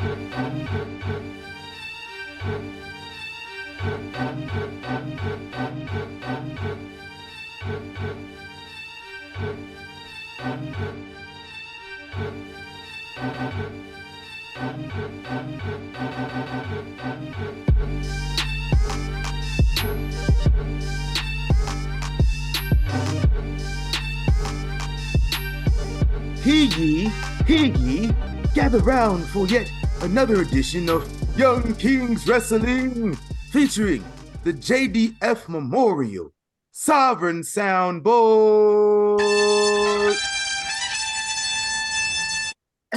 Hear ye, gather round for yet another edition of Young Kings Wrestling, featuring the JDF Memorial Sovereign Soundboard.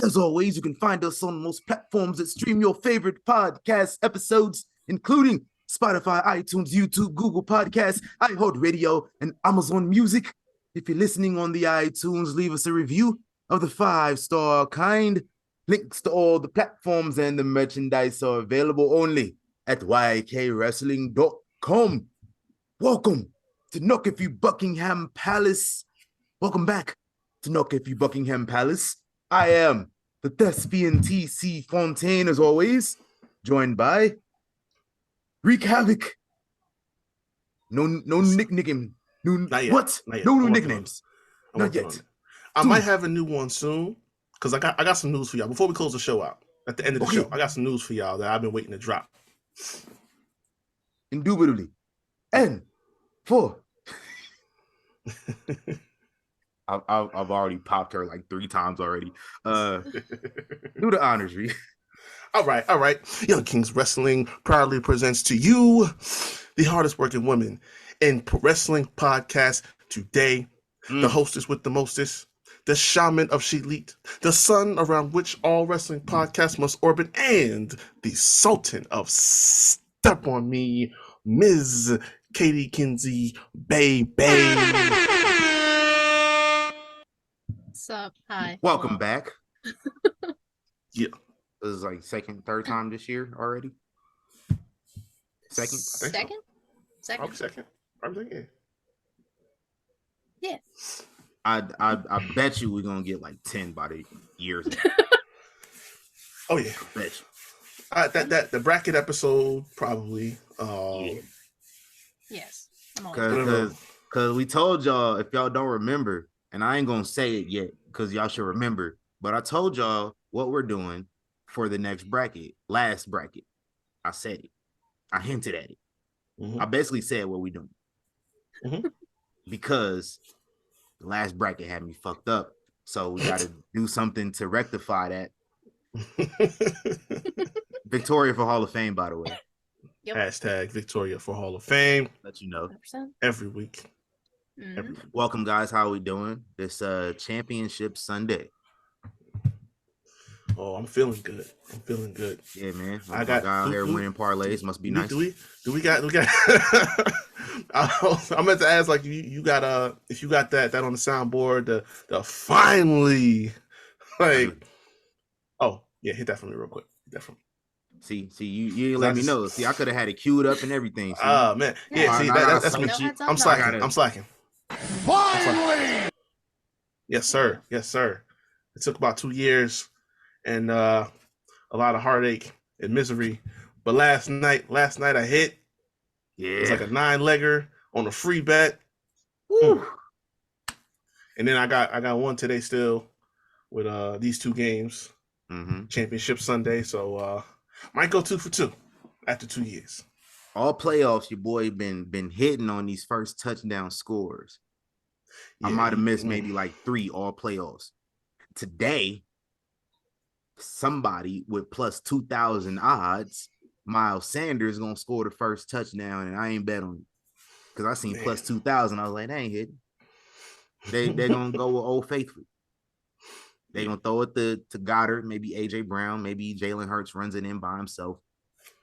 As always, you can find us on most platforms that stream your favorite podcast episodes, including Spotify, iTunes, YouTube, Google Podcasts, iHeartRadio, and Amazon Music. If you're listening on the iTunes, leave us a review of the 5-star kind. Links to all the platforms and the merchandise are available only at ykwrestling.com. Welcome to Knockify Buckingham Palace. Welcome back to Knockify Buckingham Palace. I am the thespian T.C. Fontaine, as always, joined by Wreak Havoc. No nickname. Not yet. What? Not yet. No new nicknames. Not yet. I might have a new one soon, because I got some news for y'all. Before we close the show out, at the end of the show, I got some news for y'all that I've been waiting to drop. Indubitably. And for I've already popped her like 3 times already. Do the honors, Reed. All right. Young Kings Wrestling proudly presents to you the hardest working woman in wrestling podcast today. The hostess with the mostest, the shaman of Shelit, the sun around which all wrestling podcasts must orbit, and the sultan of Step on Me, Ms. Katie Kinsey, baby. What's up? Hi. Welcome back. Yeah. This is like third time this year already. Second? Second? Probably second. Yeah. I bet you we're gonna get like 10 by the years. Oh yeah. I bet you. That the bracket episode probably. Yes. Because we told y'all, if y'all don't remember, and I ain't gonna say it yet because y'all should remember, but I told y'all what we're doing for the next bracket, last bracket. I said it. I hinted at it. I basically said what we doing. Because the last bracket had me fucked up. So we got to do something to rectify that. Victoria for Hall of Fame, by the way. Yep. Hashtag Victoria for Hall of Fame. Let you know. 100%. Every week. Welcome, guys. How are we doing? This Championship Sunday. Oh, I'm feeling good. Yeah, man. I got out here winning parlays. Must be nice. Do we got I meant to ask, like, you got if you got that on the soundboard, the finally, like, oh yeah, hit that for me real quick. Hit that for me. See, you didn't let me know. See, I could have had it queued up and everything. Oh man, yeah. See, that's me. I'm slacking. Finally. Yes, sir. It took about 2 years and a lot of heartache and misery, but last night I hit. Yeah, it was like a 9-legger on a free bet. Woo. And then I got one today still with these 2 games, Championship Sunday. So might go 2 for 2 after 2 years. All playoffs, your boy been hitting on these first touchdown scores. Yeah, I might have missed maybe like 3 all playoffs. Today, somebody with plus 2,000 odds, Miles Sanders gonna score the first touchdown, and I ain't bet on it because I seen plus 2,000. I was like, they ain't hitting. They're gonna go with Old Faithful. They're gonna throw it to Goddard, maybe AJ Brown, maybe Jalen Hurts runs it in by himself.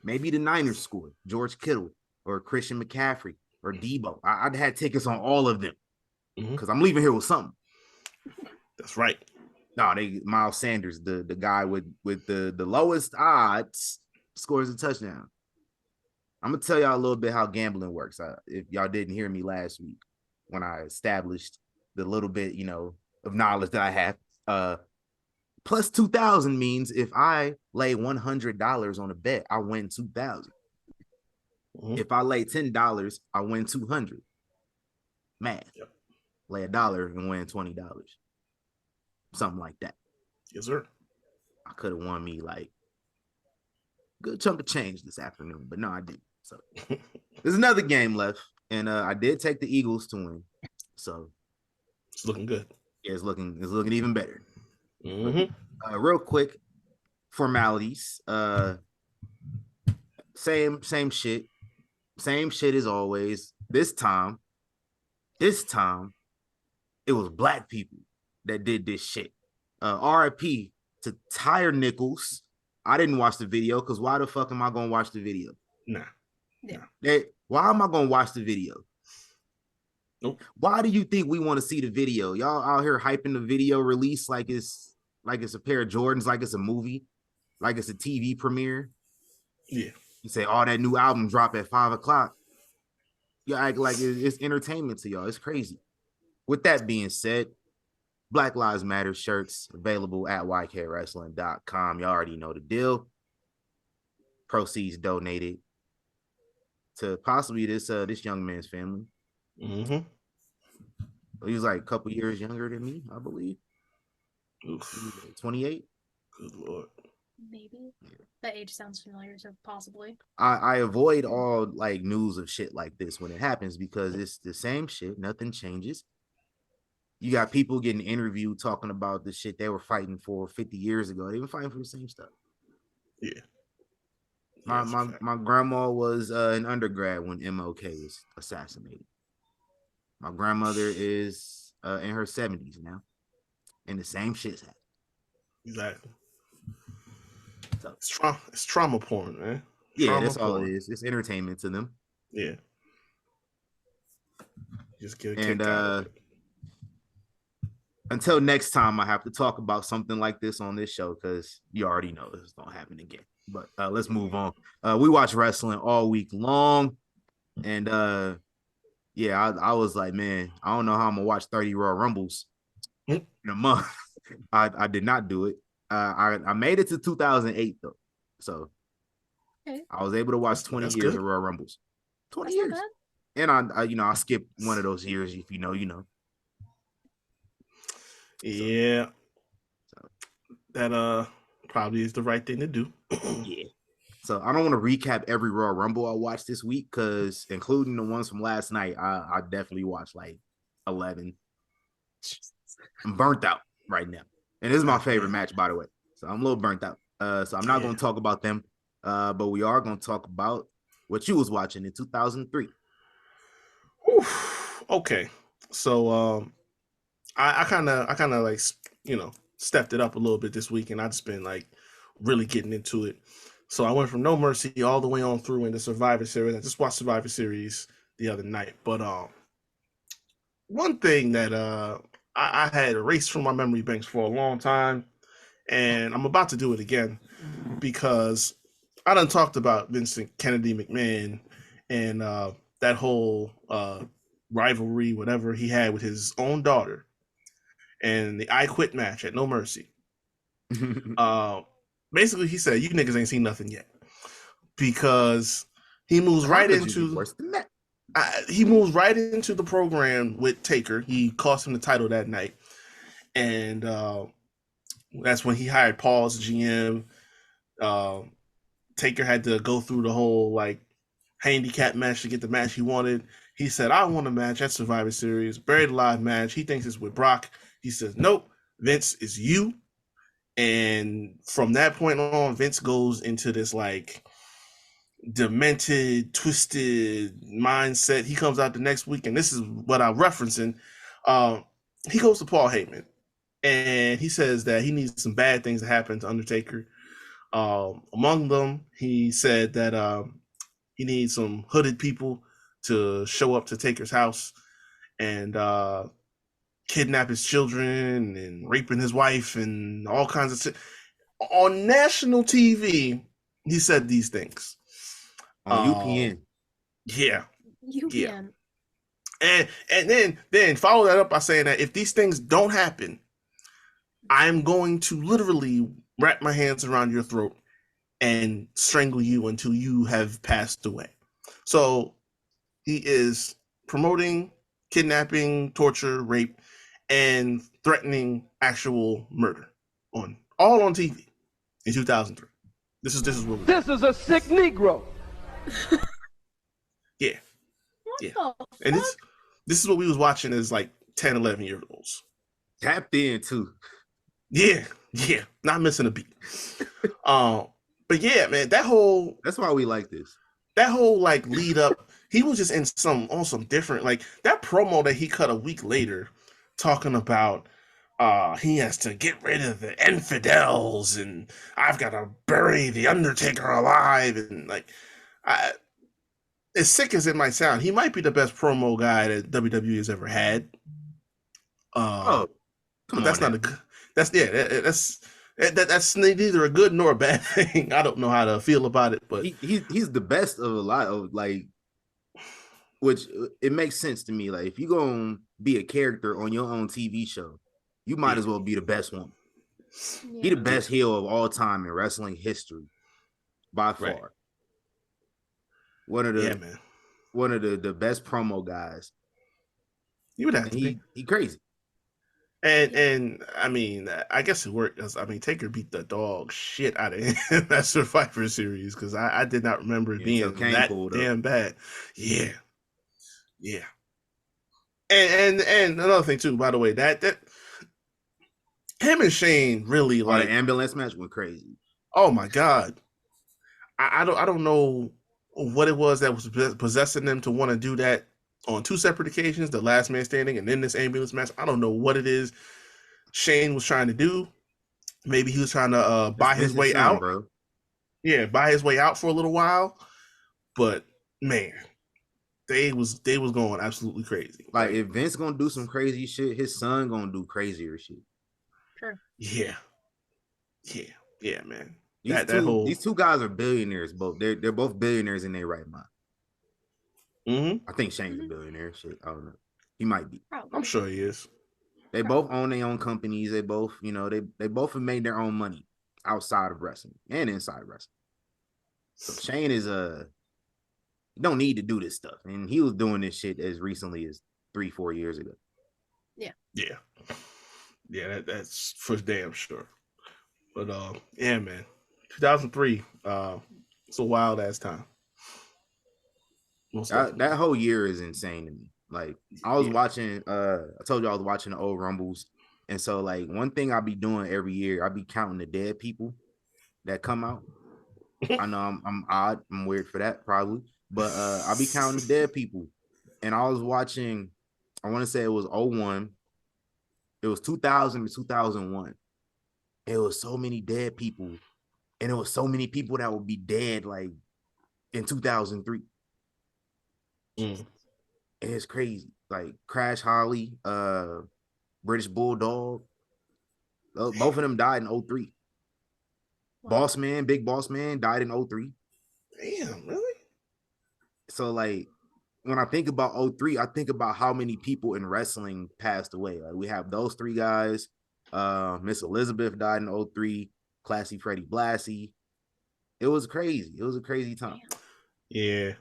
Maybe the Niners score, George Kittle or Christian McCaffrey or Debo. I'd had tickets on all of them because I'm leaving here with something. That's right. No, Miles Sanders, the guy with the lowest odds, scores a touchdown. I'm gonna tell y'all a little bit how gambling works. If y'all didn't hear me last week when I established the little bit, of knowledge that I have. Plus 2,000 means if I lay $100 on a bet, I win 2,000. Mm-hmm. If I lay $10, I win 200. Math. Yep. Lay $1 and win $20. Something like that. Yes, sir. I could have won me like a good chunk of change this afternoon, but no, I didn't. So there's another game left, and I did take the Eagles to win. So it's looking good. Yeah, it's looking even better. Mm-hmm. But, real quick, formalities. Same shit. Same shit as always. This time, it was black people that did this shit. RIP to Tyre Nichols. I didn't watch the video because why the fuck am I gonna watch the video? Nah. Why am I gonna watch the video? Nope. Why do you think we want to see the video? Y'all out here hyping the video release like it's a pair of Jordans, like it's a movie, like it's a TV premiere. Yeah. You say, oh, that new album drop at 5:00. You act like it's entertainment to y'all. It's crazy. With that being said, Black Lives Matter shirts available at ykwrestling.com. Y'all already know the deal. Proceeds donated to possibly this young man's family. Mm-hmm. He was like a couple years younger than me, I believe. Oof. 28. Good Lord. Maybe. Yeah. That age sounds familiar, so possibly. I avoid all like news of shit like this when it happens because it's the same shit. Nothing changes. You got people getting interviewed talking about the shit they were fighting for 50 years ago. They were fighting for the same stuff. Yeah. My grandma was an undergrad when MLK was assassinated. My grandmother is in her 70s now, and the same shit's happening. Exactly. So, it's trauma porn, man. Yeah, that's all it is. It's entertainment to them. Yeah. Just get a kick out of it. Until next time, I have to talk about something like this on this show because you already know this don't happen again. But let's move on. We watch wrestling all week long, and yeah, I was like, man, I don't know how I'm gonna watch 30 Royal Rumbles in a month. I did not do it. I made it to 2008 though, so I was able to watch 20 years of Royal Rumbles. 20 years, and I skipped one of those years. If you know, you know. Yeah, so that probably is the right thing to do. Yeah. So I don't want to recap every Royal Rumble I watched this week because, including the ones from last night, I definitely watched like 11. I'm burnt out right now, and this is my favorite match, by the way. So I'm a little burnt out. So I'm not going to talk about them, but we are going to talk about what you was watching in 2003. Okay, so I kind of like stepped it up a little bit this week, and I just been like really getting into it. So I went from No Mercy all the way on through into Survivor Series. I just watched Survivor Series the other night, but one thing that I had erased from my memory banks for a long time, and I'm about to do it again because I done talked about Vincent Kennedy McMahon and that whole rivalry, whatever he had with his own daughter, and the I Quit match at No Mercy. Basically, he said, "You niggas ain't seen nothing yet," because he moves right into worse than that. He moves right into the program with Taker. He cost him the title that night, and that's when he hired Paul as GM. Taker had to go through the whole like handicap match to get the match he wanted. He said, "I want a match at Survivor Series, buried alive match." He thinks it's with Brock. He says, "Nope, Vince is you." And from that point on, Vince goes into this like demented, twisted mindset. He comes out the next week, and this is what I'm referencing. He goes to Paul Heyman, and he says that he needs some bad things to happen to Undertaker. Among them, he said that he needs some hooded people to show up to Taker's house and kidnap his children and raping his wife and all kinds of shit. On national TV, he said these things. On UPN. Yeah. UPN. Yeah. And then follow that up by saying that if these things don't happen, I'm going to literally wrap my hands around your throat and strangle you until you have passed away. So he is promoting kidnapping, torture, rape, and threatening actual murder all on TV in 2003. This is what this is a sick Negro. Yeah. What the and fuck? this is what we was watching as like 10, 11 years old. Tapped in too. Yeah, not missing a beat. But yeah, man, that's why we like this. That whole like lead up, he was just on some different, like that promo that he cut a week later talking about he has to get rid of the infidels and I've got to bury the Undertaker alive, and like as sick as it might sound, he might be the best promo guy that WWE has ever had. Come on, that's not a good. That's neither a good nor a bad thing. I don't know how to feel about it, but he's the best of a lot of like, which it makes sense to me. Like if you're gonna be a character on your own TV show, you might as well be the best one. Yeah. He the best heel of all time in wrestling history, by far. Right. One of the best promo guys. You would have to be. He crazy. And I mean, I guess it worked. I mean, Taker beat the dog shit out of him that Survivor Series, because I did not remember it being that damn bad. Yeah. And another thing too, by the way, that him and Shane really like the ambulance match went crazy. Oh my god, I don't know what it was that was possessing them to want to do that on two separate occasions, the last man standing and then this ambulance match. I don't know what it is Shane was trying to do. Maybe he was trying to buy his way out, bro. Yeah, buy his way out for a little while. But man, they was going absolutely crazy. Like if Vince gonna do some crazy shit, his son gonna do crazier shit. Sure. Yeah, man. These two guys are billionaires. Both they're both billionaires in their right mind. Mm-hmm. I think Shane's a billionaire. Shit, I don't know. He might be. I'm sure he is. They both own their own companies. They both, they both have made their own money outside of wrestling and inside wrestling. So Shane is don't need to do this stuff, and he was doing this shit as recently as 3-4 years ago. Yeah. That's for damn sure. But yeah, man, 2003. It's a wild ass time. That whole year is insane to me. Like I was watching, I told you I was watching the old Rumbles. And so like one thing I'll be doing every year, I'll be counting the dead people that come out. I know I'm odd, I'm weird for that probably, but I'll be counting the dead people. And I was watching, I want to say it was 01. It was 2000 to 2001. It was so many dead people. And it was so many people that would be dead like in 2003. It's crazy. Like Crash Holly, British Bulldog, both of them died in 03. Wow. Big Boss Man died in 03. Damn, really? So like when I think about 03, I think about how many people in wrestling passed away. Like we have those three guys. Miss Elizabeth died in 03. Classy Freddie Blassie. It was crazy. It was a crazy time. Yeah,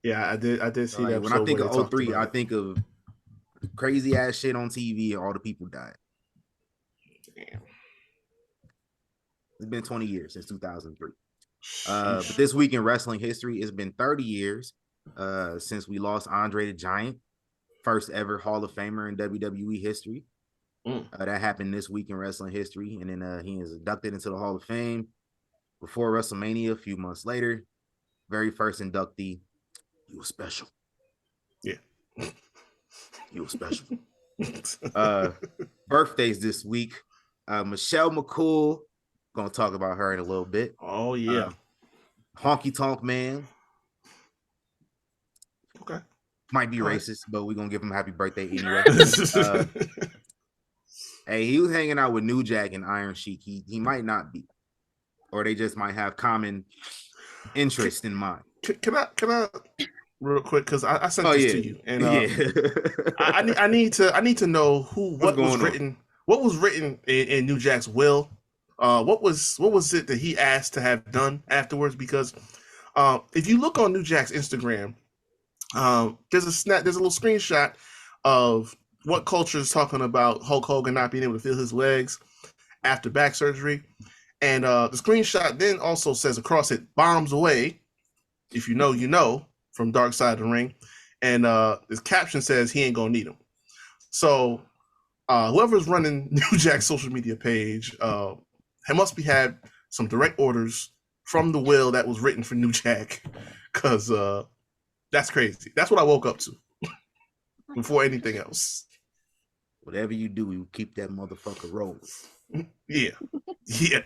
I did see that. When I think of 03, I think of crazy ass shit on TV and all the people died. Damn. It's been 20 years since 2003. But this week in wrestling history, it's been 30 years since we lost Andre the Giant, first ever Hall of Famer in WWE history. That happened this week in wrestling history. And then he is inducted into the Hall of Fame before WrestleMania a few months later. Very first inductee. You were special. Yeah. You were special. Birthdays this week. Michelle McCool. Gonna talk about her in a little bit. Oh, yeah. Honky Tonk Man. Okay. Might be racist, but we're gonna give him a happy birthday anyway. Hey, he was hanging out with New Jack and Iron Sheik. He might not be. Or they just might have common interest in mind. Can I real quick, because I sent this to you, and I need to know what was what was written in New Jack's will? What was it that he asked to have done afterwards? Because if you look on New Jack's Instagram, there's a little screenshot of what culture is talking about Hulk Hogan not being able to feel his legs after back surgery. And the screenshot then also says across it, bombs away. If you know, you know, from Dark Side of the Ring. And this caption says he ain't gonna need him. So whoever's running New Jack's social media page, he must be had some direct orders from the will that was written for New Jack, because that's crazy. That's what I woke up to before anything else. Whatever you do, you keep that motherfucker rolling. Yeah. Yeah.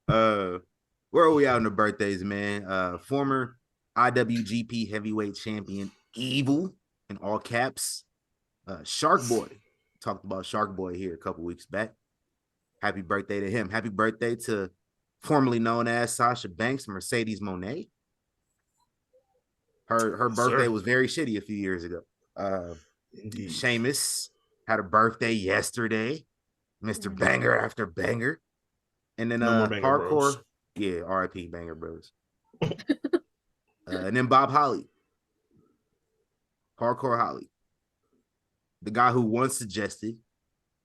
Where are we out in the birthdays, man? Former IWGP heavyweight champion Evil, in all caps, Shark Boy. Talked about Shark Boy here a couple weeks back. Happy birthday to him. Happy birthday to formerly known as Sasha Banks, Mercedes Moné. Her birthday was very shitty a few years ago. Indeed. Sheamus had a birthday yesterday. Mr. Banger after banger. And then Hardcore. Bros. Yeah, RIP Banger Bros. And then Bob Holly. Hardcore Holly. The guy who once suggested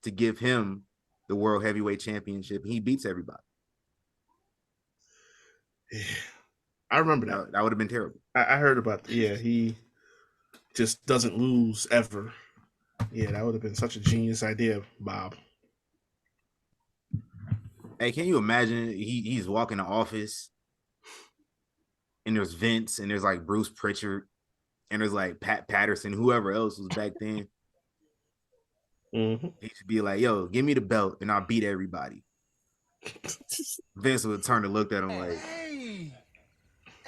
to give him the World Heavyweight Championship. He beats everybody. Yeah. I remember that. That would have been terrible. I heard about that. Yeah, he just doesn't lose ever. Yeah, that would have been such a genius idea, Bob. Hey, can you imagine he's walking the office and there's Vince and there's like Bruce Pritchard and there's like Pat Patterson, whoever else was back then. Mm-hmm. He should be like, yo, give me the belt and I'll beat everybody. Vince would turn and look at him like, hey,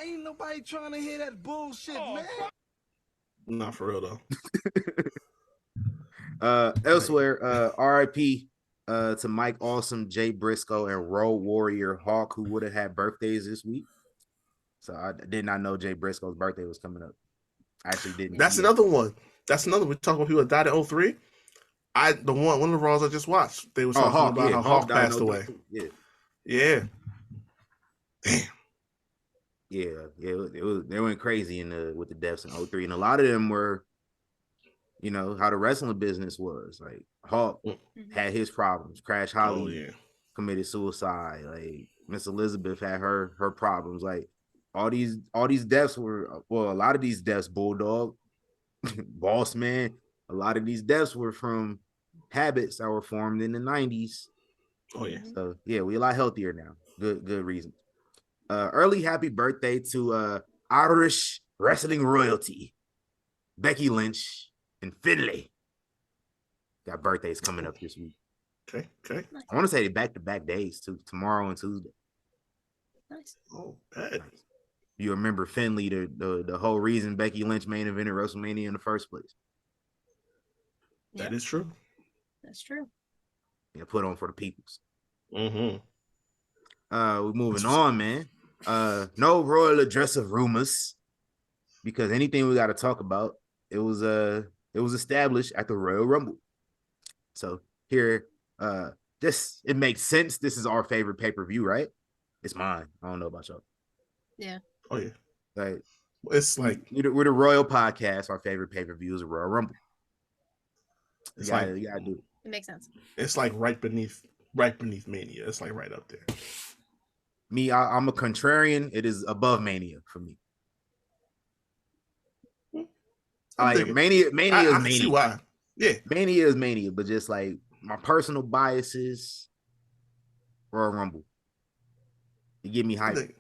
ain't nobody trying to hear that bullshit, man. Not for real though. Elsewhere, RIP to Mike Awesome, Jay Briscoe, and Road Warrior Hawk, who would have had birthdays this week. So I did not know Jay Briscoe's birthday was coming up. I actually didn't. That's another one. That's another. We talk about people that died in 03. One of the Raws I just watched, they were talking about how Hawk passed away. Yeah. Damn. Yeah. They went crazy with the deaths in 03. And a lot of them were, you know, how the wrestling business was. Like Hawk had his problems. Crash Holly committed suicide. Like Miss Elizabeth had her problems. Like all these deaths were, well, a lot of these deaths, Bulldog, Boss Man, a lot of these deaths were from habits that were formed in the 90s. Oh yeah. So yeah, we a lot healthier now. Good reason. Early happy birthday to Irish wrestling royalty, Becky Lynch and Finlay. Got birthdays coming up this week. Okay. I want to say they back-to-back days too, tomorrow and Tuesday. Nice. Oh, bad. You remember Finlay, the whole reason Becky Lynch main evented WrestleMania in the first place. That is true. That's true. Yeah, put on for the peoples. Mm-hmm. We're moving on, man. No royal address of rumors, because anything we got to talk about, it was established at the Royal Rumble. So here, it makes sense. This is our favorite pay-per-view, right? It's mine. I don't know about y'all. Yeah. Oh yeah. Like it's like we're the Royal Podcast. Our favorite pay-per-view is a Royal Rumble. You gotta do it. It makes sense. It's like right beneath Mania. It's like right up there. Me, I'm a contrarian. It is above Mania for me. Mania is Mania. See why. Yeah. Mania is Mania, but just like my personal biases, Royal Rumble. You get me hyped.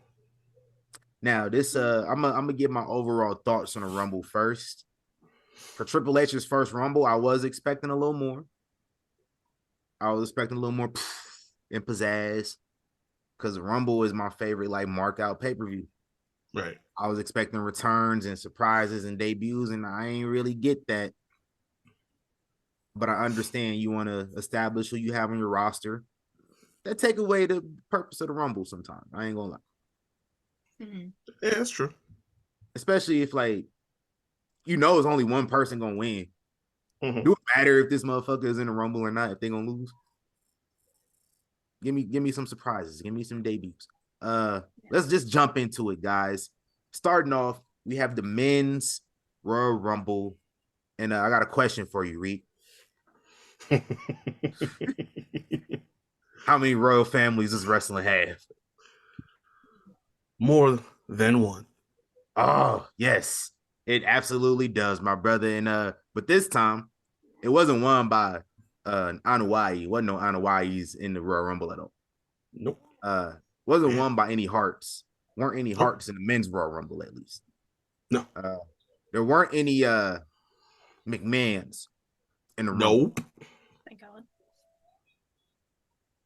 Now, this I'm gonna give my overall thoughts on the Rumble first. For Triple H's first Rumble, I was expecting a little more. I was expecting a little more and pizzazz, because the Rumble is my favorite, like, mark out pay-per-view. Right. I was expecting returns and surprises and debuts, and I ain't really get that. But I understand you want to establish who you have on your roster. That take away the purpose of the Rumble sometimes. I ain't gonna lie. Mm-hmm. Yeah, that's true. Especially if, like, you know, it's only one person gonna win. Mm-hmm. Do it matter if this motherfucker is in the Rumble or not? If they gonna lose, give me some surprises. Give me some debuts. Let's just jump into it, guys. Starting off, we have the men's Royal Rumble, and I got a question for you, Reed. How many royal families does wrestling have? More than one. Oh, yes. It absolutely does, my brother. And but this time, it wasn't won by Anoa'i. Wasn't no Anoa'is in the Royal Rumble at all. Nope. Wasn't won by any Hearts. Weren't any Hearts in the men's Royal Rumble, at least. No. There weren't any McMahons in the Rumble. Nope. Thank God.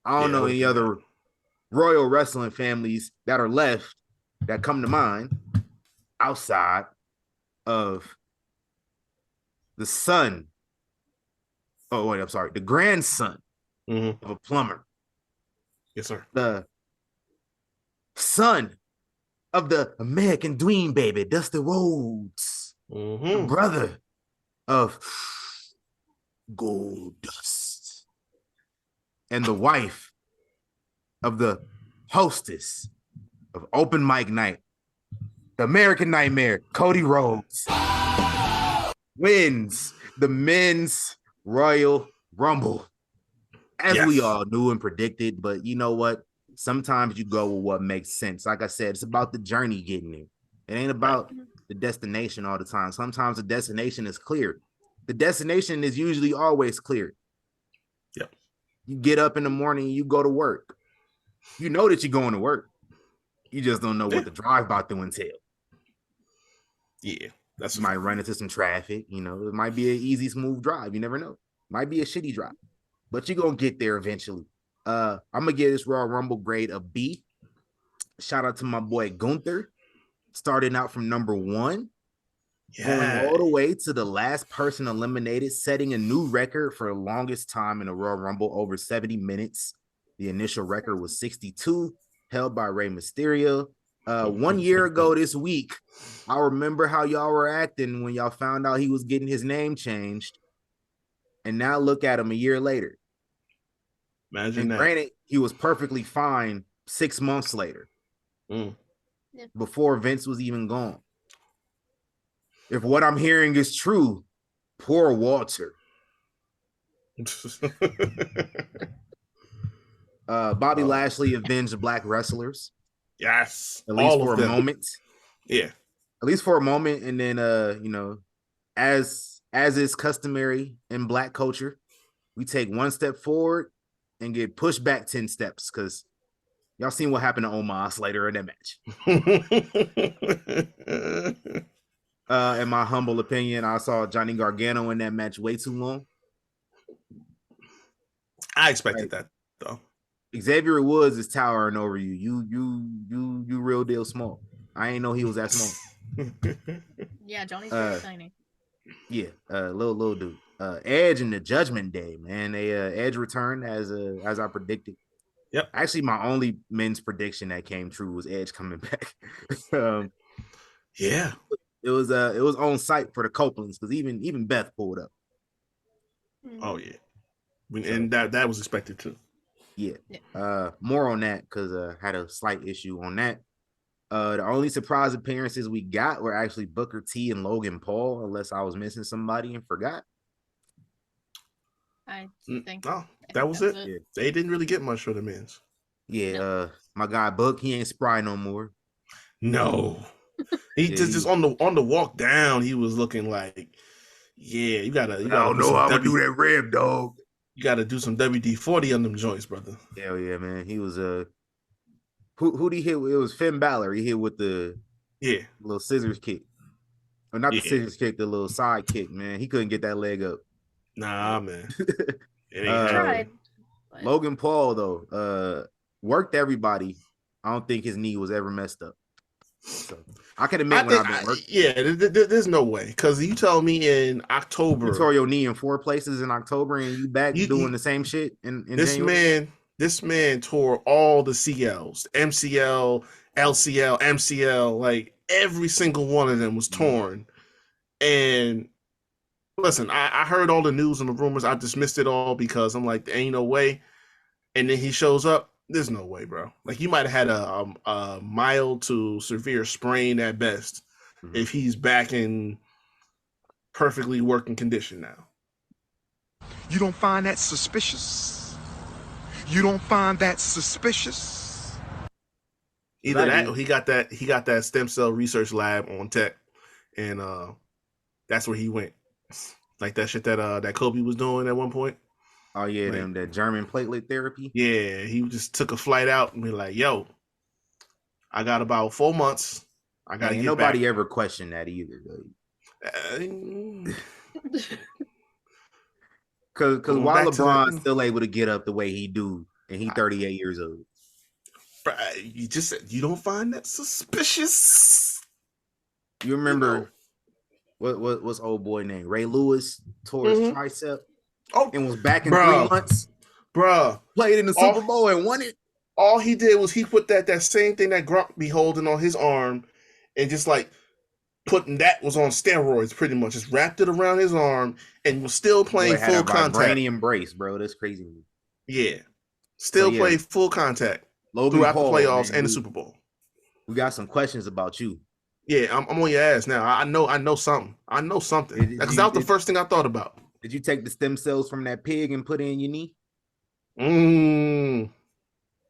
I don't know any other royal wrestling families that are left that come to mind outside of the son. Oh, wait, I'm sorry. The grandson of a plumber. Yes, sir. The son of the American Dream baby, Dusty Rhodes. The brother of Goldust. And the wife of the hostess of Open Mic Night, the American Nightmare, Cody Rhodes, wins the men's Royal Rumble. As we all knew and predicted, but you know what? Sometimes you go with what makes sense. Like I said, it's about the journey getting there. It ain't about the destination all the time. Sometimes the destination is clear. The destination is usually always clear. Yep. You get up in the morning, you go to work. You know that you're going to work. You just don't know what the drive about to entail. Yeah. You might run into some traffic. You know, it might be an easy, smooth drive. You never know. Might be a shitty drive. But you're going to get there eventually. I'm going to give this Royal Rumble grade a B. Shout out to my boy Gunther. Starting out from number 1. Going all the way to the last person eliminated, setting a new record for the longest time in a Royal Rumble, over 70 minutes. The initial record was 62, held by Rey Mysterio. 1 year ago this week, I remember how y'all were acting when y'all found out he was getting his name changed. And now look at him a year later. Imagine that. Granted, he was perfectly fine 6 months later, before Vince was even gone. If what I'm hearing is true, poor Walter. Bobby Lashley avenged black wrestlers. Yes. At least for a moment. Yeah. At least for a moment. And then you know, as is customary in black culture, we take one step forward and get pushed back 10 steps, because y'all seen what happened to Omos later in that match. In my humble opinion, I saw Johnny Gargano in that match way too long. I expected that though. Xavier Woods is towering over you. You real deal small. I ain't know he was that small. Yeah, Johnny's very tiny. Yeah, little dude. Edge in the Judgment Day, man. Edge returned as I predicted. Yep. Actually, my only men's prediction that came true was Edge coming back. Yeah. It was on site for the Copelands, because even Beth pulled up. Oh yeah, and that was expected too. Yeah. More on that, because I had a slight issue on that. The only surprise appearances we got were actually Booker T and Logan Paul, unless I was missing somebody and forgot. I think that was it. Yeah. They didn't really get much for the men's. Yeah. No. My guy Book, he ain't spry no more. No. He just on the walk down, he was looking like, you gotta I don't know how I'm gonna do that rib, dog. You gotta do some WD-40 on them joints, brother. Hell yeah, man. He was who'd he hit with? It was Finn Balor. He hit with the little scissors kick. Or not the scissors kick, the little side kick, man. He couldn't get that leg up. Nah, man. It ain't tried. Logan Paul, though, worked everybody. I don't think his knee was ever messed up. So I can admit when I've been working. There's no way, because you told me in October you tore your knee in 4 places in October, and you back doing the same shit in January? This man tore all the CLs, MCL, LCL, MCL, like every single one of them was torn, and Listen, I heard all the news and the rumors. I dismissed it all because I'm like, there ain't no way. And then he shows up. There's no way, bro. Like, he might have had a mild to severe sprain at best if he's back in perfectly working condition now. You don't find that suspicious? You don't find that suspicious? Either that or he got that stem cell research lab on tech, and that's where he went. Like that shit that Kobe was doing at one point. Oh yeah, like, that German platelet therapy. Yeah, he just took a flight out and be like, "Yo, I got about 4 months. I got to get nobody back." ever questioned that either, Because while LeBron's still able to get up the way he do, and he's 38 years old, you don't find that suspicious? You remember what's old boy name? Ray Lewis tore his tricep. And was back in 3 months. Bruh. Played in the Super Bowl and won it. All he did was he put that same thing that Gronk be holding on his arm and just like putting that was on steroids pretty much. Just wrapped it around his arm and was still playing full contact. Vibranium brace, bro. That's crazy. Yeah. Still played full contact throughout the playoffs and the Super Bowl. We got some questions about you. Yeah, I'm on your ass now. I know something. I know something. Because that was the first thing I thought about. Did you take the stem cells from that pig and put it in your knee?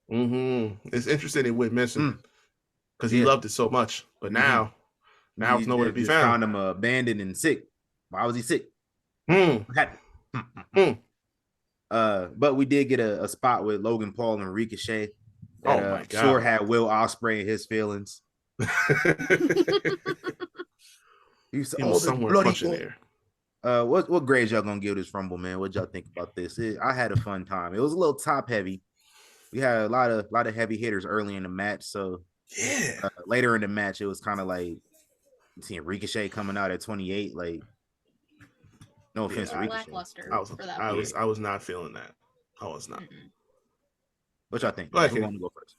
It's interesting it went missing because he loved it so much. But now it's nowhere to be found. Found him abandoned and sick. Why was he sick? But we did get a spot with Logan Paul and Ricochet. That, my God. Sure had Will Ospreay in his feelings. He was somewhere punching there. What grades y'all gonna give this Rumble, man? What y'all think about this? I had a fun time. It was a little top heavy. We had a lot of heavy hitters early in the match. So later in the match, it was kind of like seeing Ricochet coming out at 28. Like, no offense to Ricochet. I was not feeling that. I was not. What y'all think? Who want to go first?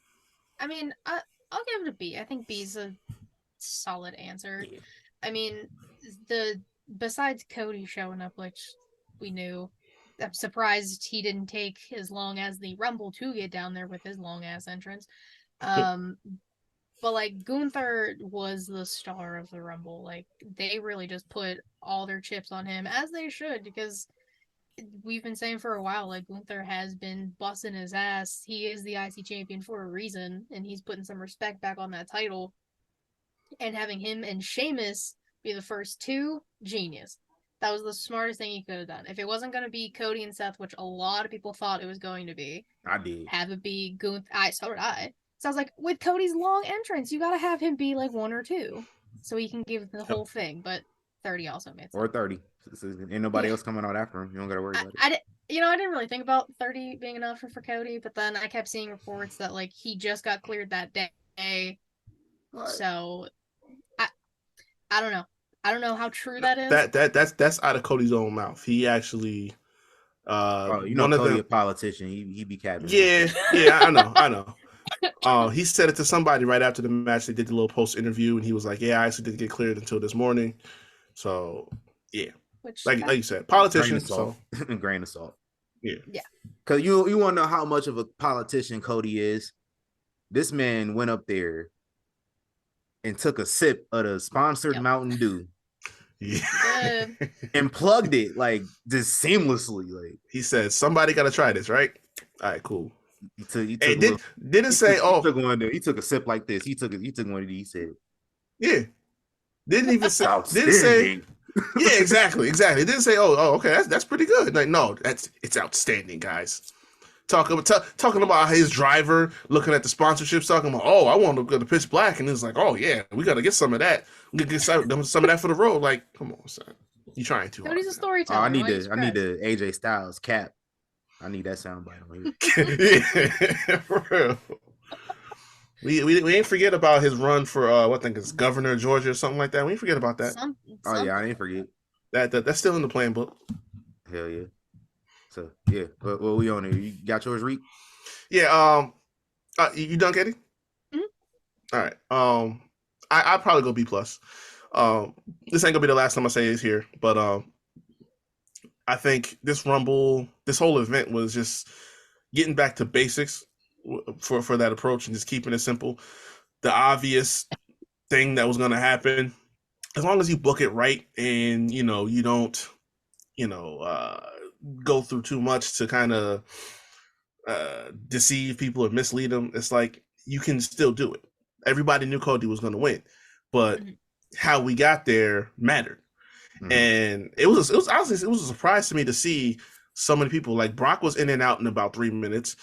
I mean, I'll give it a B. I think B's a solid answer. Yeah. I mean, besides Cody showing up, which we knew, I'm surprised he didn't take as long as the Rumble to get down there with his long ass entrance. But like Gunther was the star of the Rumble. Like they really just put all their chips on him, as they should, because we've been saying for a while, like Gunther has been busting his ass. He is the IC champion for a reason, and he's putting some respect back on that title. And having him and Sheamus be the first two, genius. That was the smartest thing he could have done. If it wasn't going to be Cody and Seth, which a lot of people thought it was going to be, I did. Have it be Gunther. So did I. So I was like, with Cody's long entrance, you got to have him be like 1 or 2, so he can give the whole thing. But 30 also made sense. Or 30. Ain't nobody else coming out after him. You don't got to worry about it. I didn't really think about 30 being enough for Cody, but then I kept seeing reports that like he just got cleared that day. What? So I don't know. I don't know how true that is. That's out of Cody's own mouth. He actually Cody a politician. He be capping. Yeah, I know. He said it to somebody right after the match. They did the little post interview, and he was like, "Yeah, I actually didn't get cleared until this morning." So yeah, like you said, politician. Grain of salt. Yeah. Because you want to know how much of a politician Cody is. This man went up there and took a sip of the sponsored Mountain Dew. Yeah. And plugged it like just seamlessly. Like he said, somebody got to try this, right? All right, cool. He took he took a sip like this. He took one of these. He said, "Yeah." Didn't even say. Didn't say. Yeah, exactly. Didn't say, "Oh, okay, that's pretty good." Like, no, it's outstanding, guys. Talking about his driver, looking at the sponsorships, talking about, "Oh, I want to go to Pitch Black," and it's like, "Oh yeah, we got to get some of that. We got to get some of that for the road." Like, come on, son, you trying too hard. He's a storyteller. I need the AJ Styles cap. I need that soundbite on here. Yeah, for real. We ain't forget about his run for I think it's governor of Georgia or something like that. We ain't forget about that. Oh yeah, I didn't forget. That's still in the plan book. Hell yeah. So yeah, what we on here? You got yours, Reek? Yeah. You done, Katie? Mm-hmm. All right. I'll probably go B+. This ain't gonna be the last time I say it's here, but I think this Rumble, this whole event was just getting back to basics for that approach and just keeping it simple. The obvious thing that was going to happen, as long as you book it right and you don't go through too much to kind of deceive people or mislead them, it's like you can still do it. Everybody knew Cody was going to win, but how we got there mattered. And it was honestly, it was a surprise to me to see so many people. Like Brock was in and out in about 3 minutes.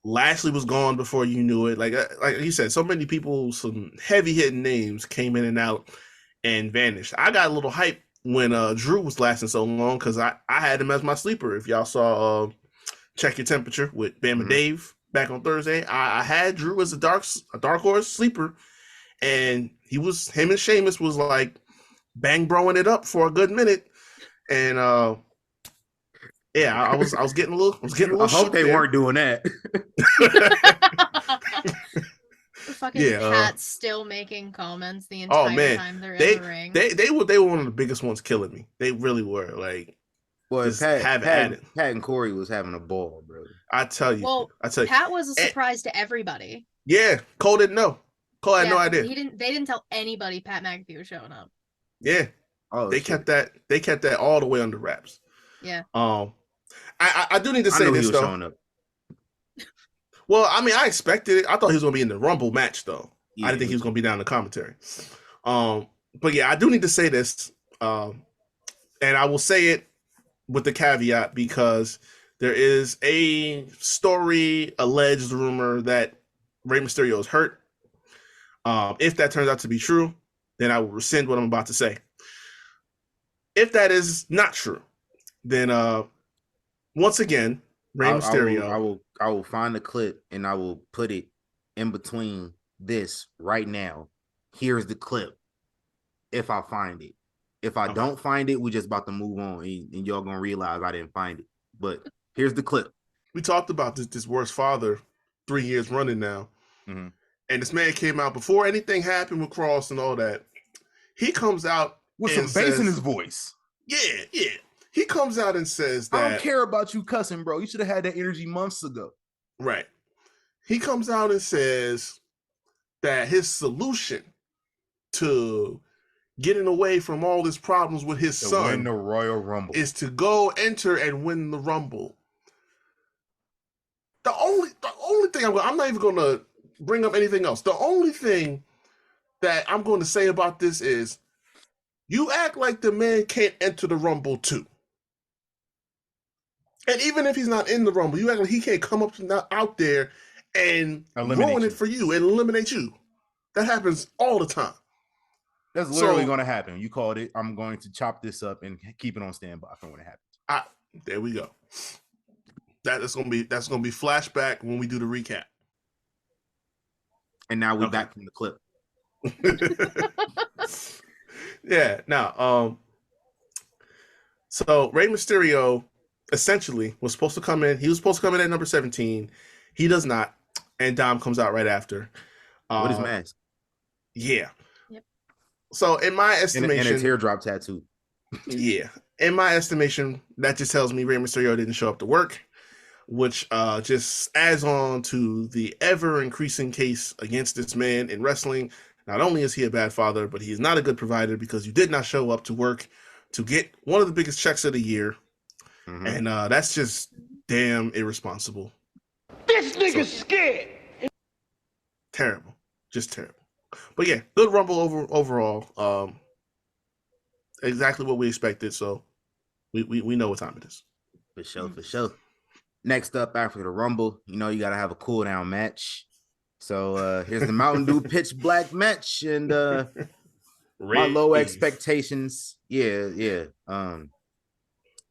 Lashley was gone before you knew it. Like you said, so many people, some heavy hitting names came in and out and vanished. I got a little hype when Drew was lasting so long because I had him as my sleeper. If y'all saw Check Your Temperature with Bama Dave back on Thursday, I had Drew as a dark horse sleeper, and him and Sheamus was like bang broing it up for a good minute, and I was getting a little. I hope they weren't doing that. Fucking Pat's still making comments the entire time they're in the ring. They were one of the biggest ones killing me. They really were. Like, well, Pat and Corey was having a ball, bro. I tell you. Pat was a surprise to everybody. Yeah, Cole didn't know. Cole had no idea. They didn't tell anybody Pat McAfee was showing up. Yeah. They kept that all the way under wraps. Yeah. I do need to say this though. Showing up. Well, I mean, I expected it. I thought he was going to be in the Rumble match though. Yeah, I didn't think he was going to be down in the commentary. But yeah, I do need to say this, and I will say it with the caveat because there is a story, alleged rumor that Rey Mysterio is hurt. If that turns out to be true, then I will rescind what I'm about to say. If that is not true, then once again, Rey Mysterio. I will find the clip and I will put it in between this right now. Here's the clip. If I find it. If I don't find it, we're just about to move on and y'all gonna realize I didn't find it. But here's the clip. We talked about this worst father 3 years running now. Mm-hmm. And this man came out before anything happened with Cross and all that. He comes out with some bass in his voice. Yeah. He comes out and says that I don't care about you cussing, bro. You should have had that energy months ago. Right. He comes out and says that his solution to getting away from all these problems with his son win the Royal Rumble is to go enter and win the Rumble. The only thing I'm not even going to bring up anything else. The only thing that I'm going to say about this is you act like the man can't enter the Rumble too. And even if he's not in the Rumble, you act like he can't come up out there and ruin it for you and eliminate you. That happens all the time. That's literally going to happen. You called it. I'm going to chop this up and keep it on standby for when it happens. There we go. That's gonna be flashback when we do the recap. And now we're back from the clip. Yeah. Now, so Rey Mysterio essentially was supposed to come in. He was supposed to come in at number 17. He does not, and Dom comes out right after. With his mask. Yeah. Yep. So in my estimation, and a teardrop tattoo. Yeah. In my estimation, that just tells me Rey Mysterio didn't show up to work, which just adds on to the ever-increasing case against this man in wrestling. Not only is he a bad father, but he is not a good provider because you did not show up to work to get one of the biggest checks of the year. Mm-hmm. And that's just damn irresponsible. This nigga's scared. Terrible. Just terrible. But yeah, good Rumble overall. Exactly what we expected, so we know what time it is. For sure. Next up after the Rumble, you got to have a cool down match. So here's the Mountain Dew Pitch Black match, and my low expectations. Yeah.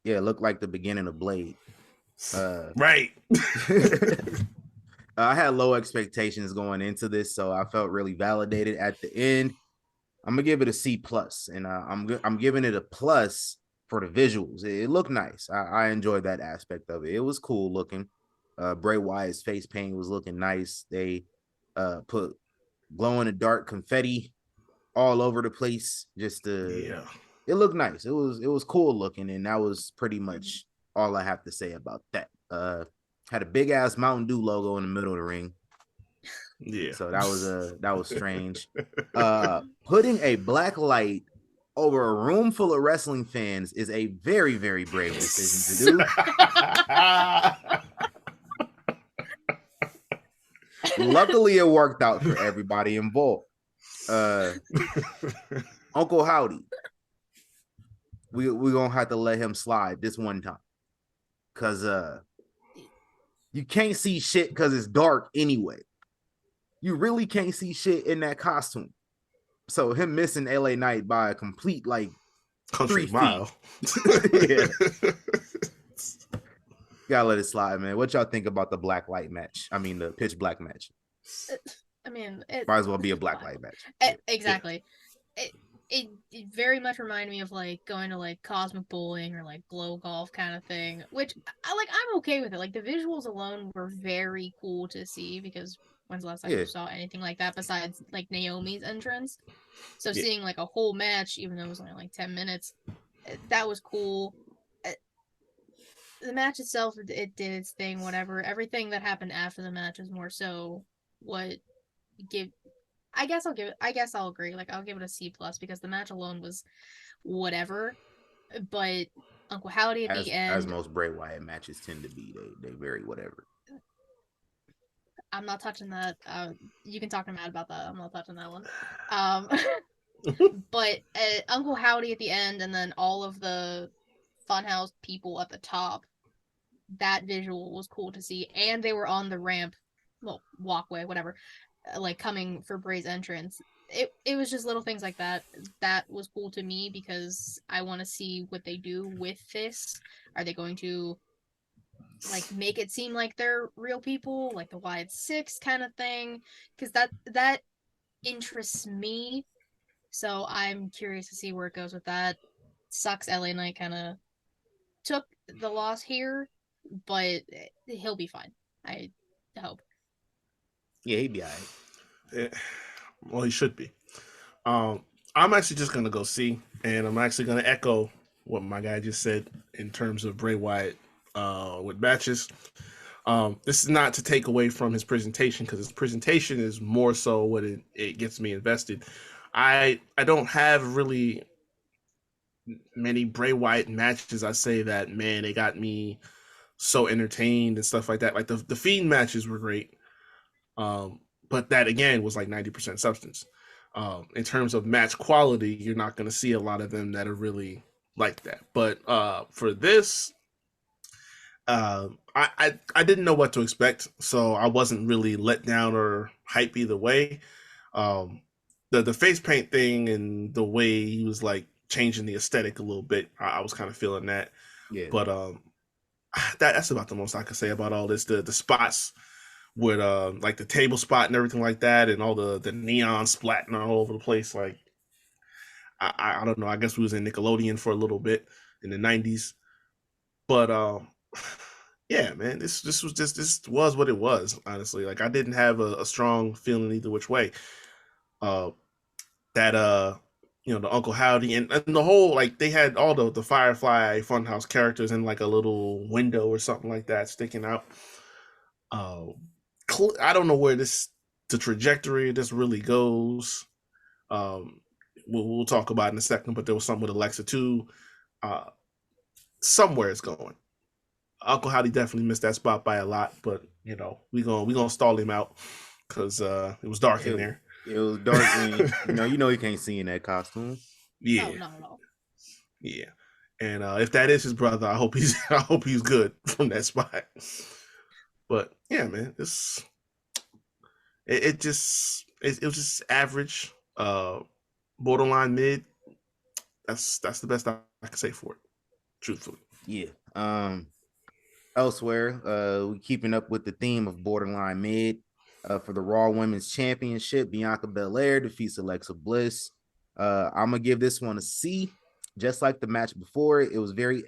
Looked like the beginning of Blade. Right. I had low expectations going into this, so I felt really validated at the end. I'm gonna give it a C+, and I'm giving it a plus for the visuals. It looked nice. I enjoyed that aspect of it. It was cool looking. Bray Wyatt's face paint was looking nice. They put glow in the dark confetti all over the place just to it looked nice. It was cool looking, and that was pretty much all I have to say about that. Had a big ass Mountain Dew logo in the middle of the ring. Yeah. So that was strange. Putting a black light over a room full of wrestling fans is a very, very brave decision to do. Luckily, it worked out for everybody involved. Uncle Howdy, we gonna have to let him slide this one time, cause you can't see shit because it's dark anyway. You really can't see shit in that costume. So him missing LA Knight by a complete like country mile. Yeah. Gotta let it slide, man. What y'all think about the black light match? I mean, the pitch black match. I mean, might as well be a black light match. Exactly. Yeah. It very much reminded me of like going to like cosmic bowling or like glow golf kind of thing, which I'm okay with it. Like the visuals alone were very cool to see, because when's the last time you saw anything like that besides like Naomi's entrance? So seeing like a whole match, even though it was only like 10 minutes, that was cool. The match itself, it did its thing, whatever. Everything that happened after the match is more so what give. I guess I'll agree. Like I'll give it a C plus, because the match alone was whatever. But Uncle Howdy at the end, as most Bray Wyatt matches tend to be, they very whatever. I'm not touching that. You can talk to Matt about that. I'm not touching that one. But Uncle Howdy at the end, and then all of the Funhouse people at the top, that visual was cool to see. And they were on the ramp, well, walkway, whatever, like coming for Bray's entrance. It was just little things like that that was cool to me, because I want to see what they do with this. Are they going to like make it seem like they're real people, like the Wyatt Six kind of thing? Because that interests me. So I'm curious to see where it goes with that. Sucks LA Knight kind of took the loss here, but he'll be fine. I hope. Yeah, he'd be all right. Yeah. Well, he should be. I'm actually just gonna go see, and I'm actually gonna echo what my guy just said in terms of Bray Wyatt with matches. This is not to take away from his presentation, because his presentation is more so what it gets me invested. I don't have really many Bray Wyatt matches I say that, man, they got me so entertained and stuff like that. Like the Fiend matches were great. But that again was like 90% substance. In terms of match quality, you're not going to see a lot of them that are really like that. But for this, I didn't know what to expect, so I wasn't really let down or hype either way. The face paint thing and the way he was like changing the aesthetic a little bit, I was kind of feeling that. Yeah. But that's about the most I could say about all this. The spots with like the table spot and everything like that, and all the neon splatting all over the place. Like I don't know. I guess we was in Nickelodeon for a little bit in the 90s. But yeah, man, this was what it was, honestly. Like I didn't have a strong feeling either which way. That the Uncle Howdy and the whole, like, they had all the Firefly Funhouse characters in like a little window or something like that sticking out. I don't know where the trajectory of this really goes. We'll talk about it in a second, but there was something with Alexa too. Somewhere it's going. Uncle Howdy definitely missed that spot by a lot, but we gonna stall him out because it was dark in there. It was dark, and you can't see in that costume. Yeah, no. Yeah, and if that is his brother, I hope he's good from that spot. But yeah, man, it was just average, borderline mid. That's the best I can say for it, truthfully. Yeah. Elsewhere, we keeping up with the theme of borderline mid. For the Raw Women's Championship, Bianca Belair defeats Alexa Bliss. I'm gonna give this one a C, just like the match before it. It was very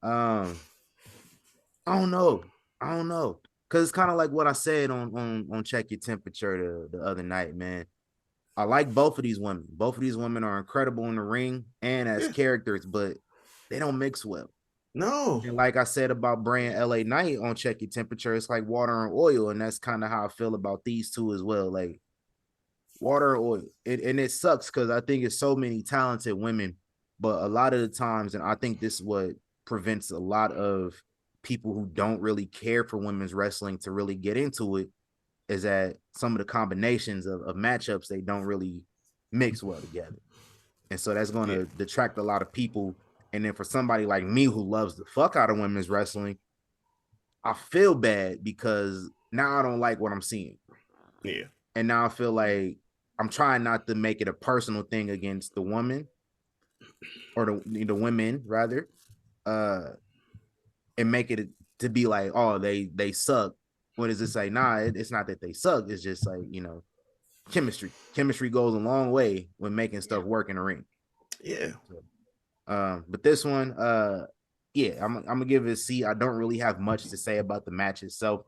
I don't know, because it's kind of like what I said on Check Your Temperature the other night, man. I like both of these women. Both of these women are incredible in the ring and as characters, but they don't mix well. No. And like I said about Bray and LA Knight on Check Your Temperature, it's like water and oil. And that's kind of how I feel about these two as well. Like water and oil. And it sucks because I think it's so many talented women, but a lot of the times, and I think this is what prevents a lot of people who don't really care for women's wrestling to really get into it, is that some of the combinations of matchups, they don't really mix well together. And so that's going to detract a lot of people. And then for somebody like me who loves the fuck out of women's wrestling, I feel bad because now I don't like what I'm seeing. Yeah. And now I feel like I'm trying not to make it a personal thing against the woman or the women rather, and make it to be like, oh, they suck. What does it say? Nah, it's not that they suck. It's just like, chemistry. Chemistry goes a long way when making stuff work in the ring. Yeah. So, but this one, I'm gonna give it a C. I don't really have much to say about the match itself.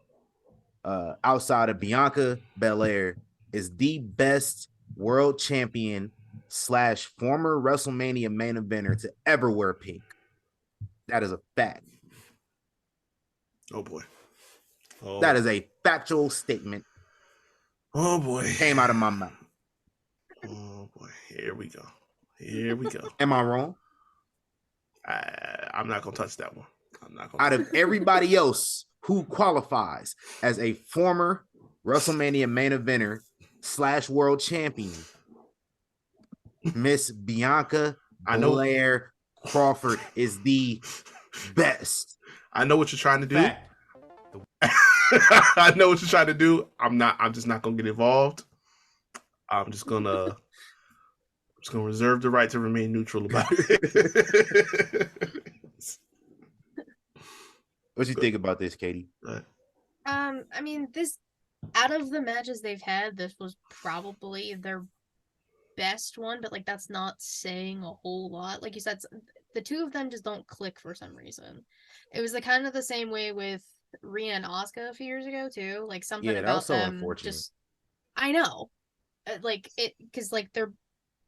Outside of Bianca Belair is the best world champion / former WrestleMania main eventer to ever wear pink. That is a fact. Oh boy. Oh. That is a factual statement. Oh boy. Came out of my mouth. Oh boy. Here we go. Here we go. Am I wrong? I'm not gonna touch that one. I'm not gonna. Out of everybody else who qualifies as a former WrestleMania main eventer / world champion, Miss Bianca Belair Crawford is the best. I know what you're trying to do. I know what you're trying to do. I'm just not gonna get involved. I'm just gonna reserve the right to remain neutral about it. What you think about this, Katie? I mean, this, out of the matches they've had, this was probably their best one, but like that's not saying a whole lot. Like you said, the two of them just don't click for some reason. It was kind of the same way with Rhea and Asuka a few years ago too. Like something about so them unfortunate. just, I know, like it, because like they're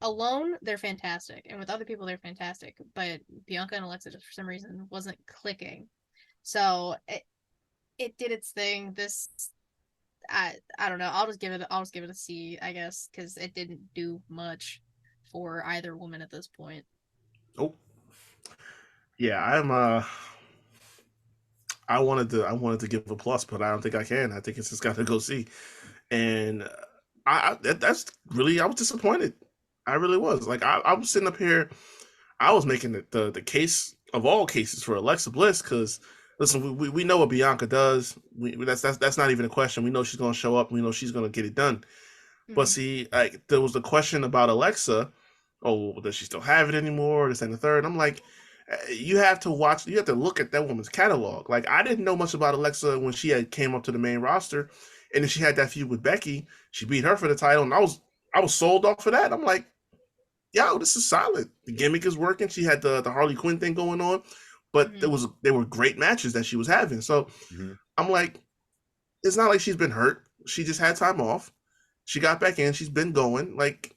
alone, they're fantastic, and with other people, they're fantastic. But Bianca and Alexa just for some reason wasn't clicking. So it did its thing. This, I don't know. I'll just give it a C, I guess, because it didn't do much for either woman at this point. Oh, yeah. I wanted to give a plus, but I don't think I can. I think it's just got to go C. And that's really, I was disappointed. I really was. Like I was sitting up here, I was making the case of all cases for Alexa Bliss because. Listen, we know what Bianca does. That's not even a question. We know she's going to show up. We know she's going to get it done. Mm-hmm. But see, like there was the question about Alexa. Oh, does she still have it anymore? This and the third. I'm like, you have to look at that woman's catalog. Like I didn't know much about Alexa when she came up to the main roster, and then she had that feud with Becky. She beat her for the title, and I was sold off for that. I'm like, yo, this is solid. The gimmick is working. She had the Harley Quinn thing going on. But they were great matches that she was having. So I'm like, it's not like she's been hurt. She just had time off. She got back in. She's been going. Like,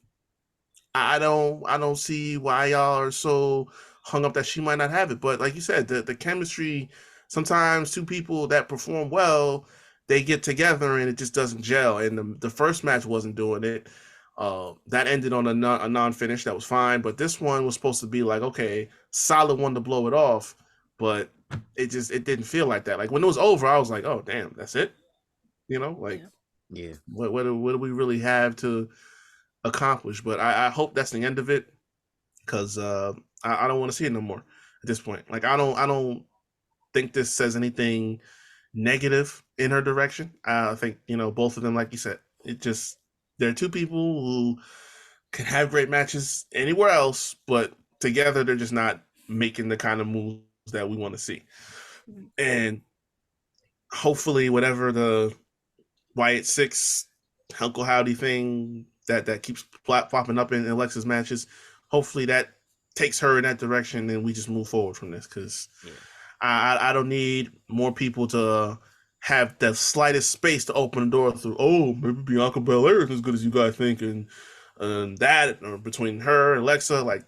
I don't see why y'all are so hung up that she might not have it. But like you said, the chemistry, sometimes two people that perform well, they get together and it just doesn't gel. And the first match wasn't doing it. That ended on a non-finish. That was fine. But this one was supposed to be like, okay, solid one to blow it off. But it didn't feel like that. Like when it was over, I was like, oh damn, that's it. Yeah. What do we really have to accomplish? But I hope that's the end of it because I don't want to see it no more at this point. Like I don't think this says anything negative in her direction. I think both of them, like you said, there are two people who can have great matches anywhere else, but together they're just not making the kind of moves that we want to see. And hopefully whatever the Wyatt 6 Uncle Howdy thing that keeps popping up in Alexa's matches, hopefully that takes her in that direction and we just move forward from this because I don't need more people to have the slightest space to open the door through, oh, maybe Bianca Belair is as good as you guys think, and that or between her and Alexa, like,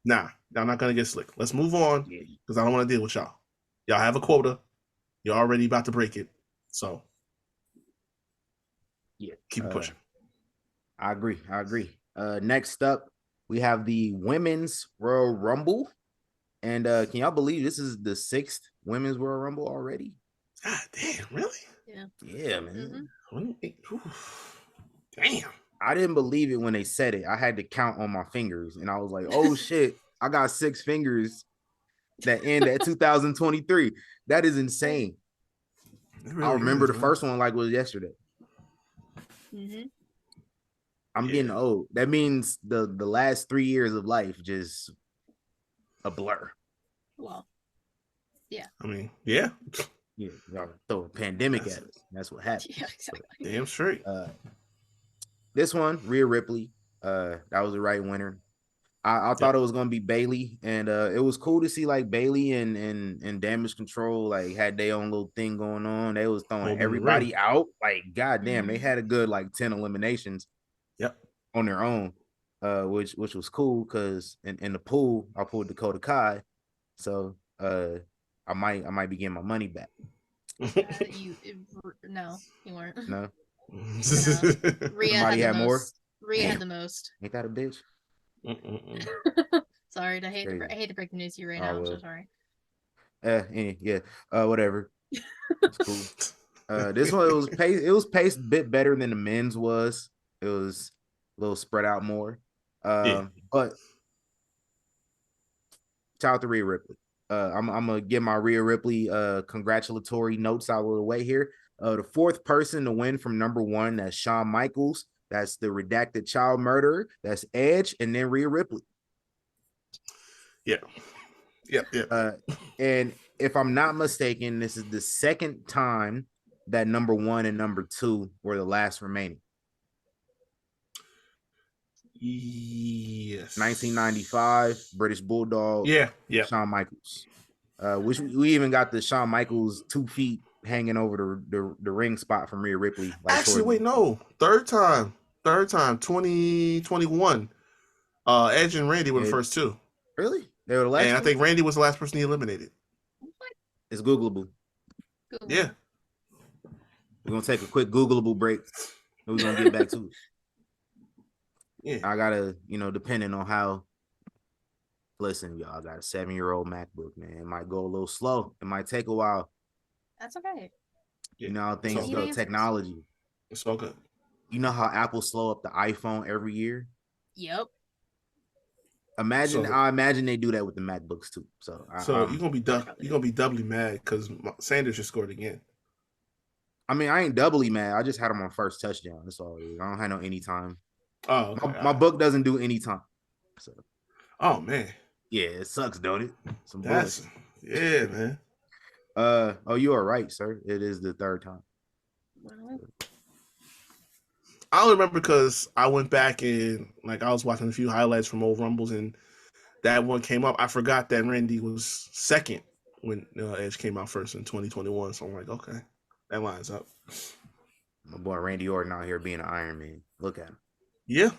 nah, y'all not gonna get slick. Let's move on because I don't want to deal with y'all. Y'all have a quota. You're already about to break it, so keep it pushing. I agree. Next up, we have the Women's Royal Rumble. And can y'all believe this is the 6th Women's Royal Rumble already? God damn, really? Yeah, man. Mm-hmm. Damn. I didn't believe it when they said it. I had to count on my fingers, and I was like, oh, shit, I got 6 fingers that end at 2023. That is insane. Really I remember the first one like it was yesterday. Mm-hmm. I'm getting old. That means the last 3 years of life just a blur. Well, yeah. I mean, yeah. Yeah, y'all throw a pandemic at us. That's what happened. Yeah, exactly. Damn straight. This one, Rhea Ripley. That was the right winner. I thought it was gonna be Bayley, and it was cool to see like Bayley and Damage Control like had their own little thing going on. They was throwing everybody out. Like, goddamn, they had a good like 10 eliminations. On their own, which was cool because in the pool I pulled Dakota Kai, so I might be getting my money back. No, you weren't. No. Rhea had more. Rhea had the most. Ain't that a bitch? Sorry, I hate to break the news to you right now. I'm so sorry. Whatever. It's cool. This one it was paced a bit better than the men's was. It was a little spread out more. But shout out to Rhea Ripley. I'm gonna give my Rhea Ripley congratulatory notes out of the way here. The 4th person to win from number 1, that's Shawn Michaels. That's the redacted child murderer. That's Edge, and then Rhea Ripley. Yep. And if I'm not mistaken, this is the 2nd time that number 1 and number 2 were the last remaining. Yes. 1995, British Bulldog. Yeah. Shawn Michaels. Which we even got the Shawn Michaels 2 feet hanging over the ring spot from Rhea Ripley. Like, actually, wait, no. Third time, 2021. Edge and Randy were the first 2. Really? They were the last. And I think Randy was the last person he eliminated. It's Googleable. Yeah. We're gonna take a quick Googleable break. And we're gonna get back to it. Yeah. I gotta, depending on how. Listen, y'all, I got a 7-year-old MacBook, man. It might go a little slow. It might take a while. That's okay. You know how things go, technology. It's all good. You know how Apple slow up the iPhone every year? Yep. I imagine they do that with the MacBooks too. So you're gonna be doubly mad because Sanders just scored again. I mean, I ain't doubly mad. I just had him on first touchdown. That's all it is. I don't have no anytime. Oh, okay. My book doesn't do anytime. So. Oh man. Yeah, it sucks, don't it? Yeah, man. You are right, sir. It is the 3rd time. I only remember because I went back and I was watching a few highlights from old Rumbles and that one came up. I forgot that Randy was 2nd when Edge came out first in 2021. So I'm like, okay, that lines up. My boy Randy Orton out here being an Iron Man. Look at him. Yeah.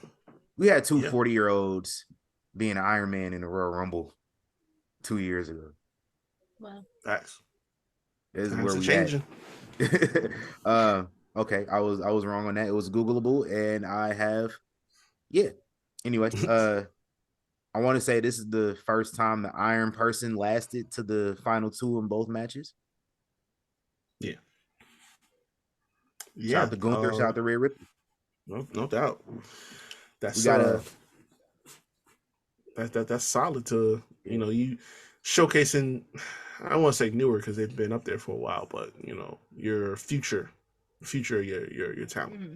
We had 2 40-year-olds being an Iron Man in the Royal Rumble 2 years ago. Wow. Facts. This is where we changing. Okay, I was wrong on that. It was Googleable, and I have, Anyway, I want to say this is the first time the Iron Person lasted to the final 2 in both matches. Yeah. Shout out to Gunther. Shout out to Rhea Ripley. No doubt. That's solid to you showcasing. I don't want to say newer because they've been up there for a while, but your future your talent. Mm-hmm.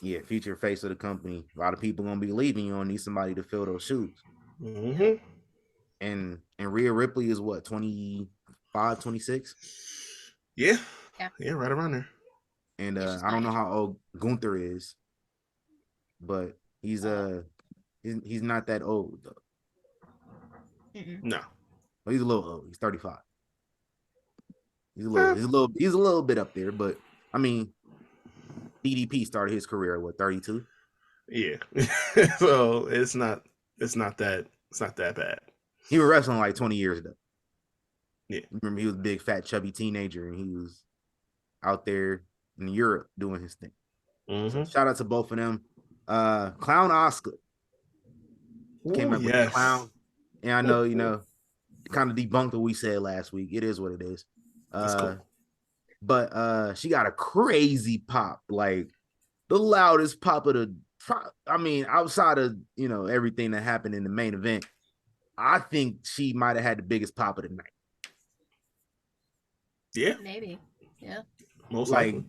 Yeah, future face of the company. A lot of people gonna be leaving. You don't need somebody to fill those shoes. Mm-hmm. And Rhea Ripley is what, 25, 26? Yeah, right around there. And I don't know how old Gunther is, but he's not that old though. No, well, he's a little old. He's 35. He's a little bit up there, but I mean, DDP started his career at 32? Yeah. So it's not that bad. He was wrestling like 20 years ago. Yeah. Remember, he was a big, fat, chubby teenager, and he was out there in Europe doing his thing. So shout out to both of them. Clown Oscar came up with the clown. And I know, kind of debunked what we said last week. It is what it is. That's cool. But she got a crazy pop, like the loudest pop of the. I mean, outside of everything that happened in the main event, I think she might have had the biggest pop of the night. Yeah, maybe. Yeah, most likely.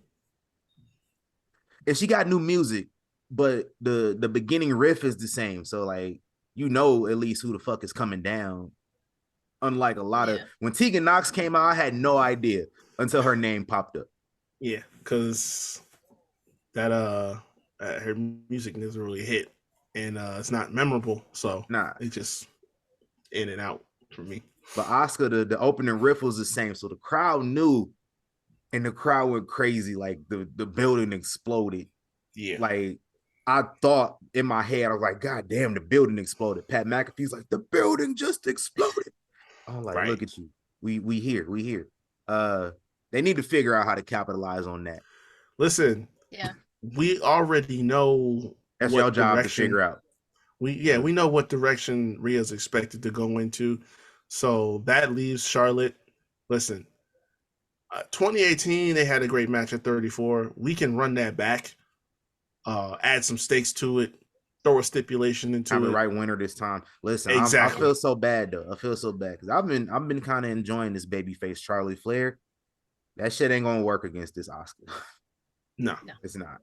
And she got new music, but the beginning riff is the same. So like, at least who the fuck is coming down. Unlike a lot of when Tegan Knox came out, I had no idea until her name popped up. Yeah, because that her music doesn't really hit, and it's not memorable. So it's just in and out for me. But Oscar, the opening riff was the same, so the crowd knew, and the crowd went crazy. Like the building exploded. Yeah, like I thought in my head, I was like, God damn, the building exploded. Pat McAfee's like, the building just exploded. I'm like, look at you. We here. They need to figure out how to capitalize on that. Listen, we already know that's your job to figure out. We know what direction Rhea's expected to go into, so that leaves Charlotte. Listen, 2018 they had a great match at 34. We can run that back, add some stakes to it. Throw a stipulation into I'm it. the right winner this time. Listen, exactly. I feel so bad though. I feel so bad because I've been kind of enjoying this babyface Charlie Flair. That shit ain't gonna work against this Oscar. No, it's not.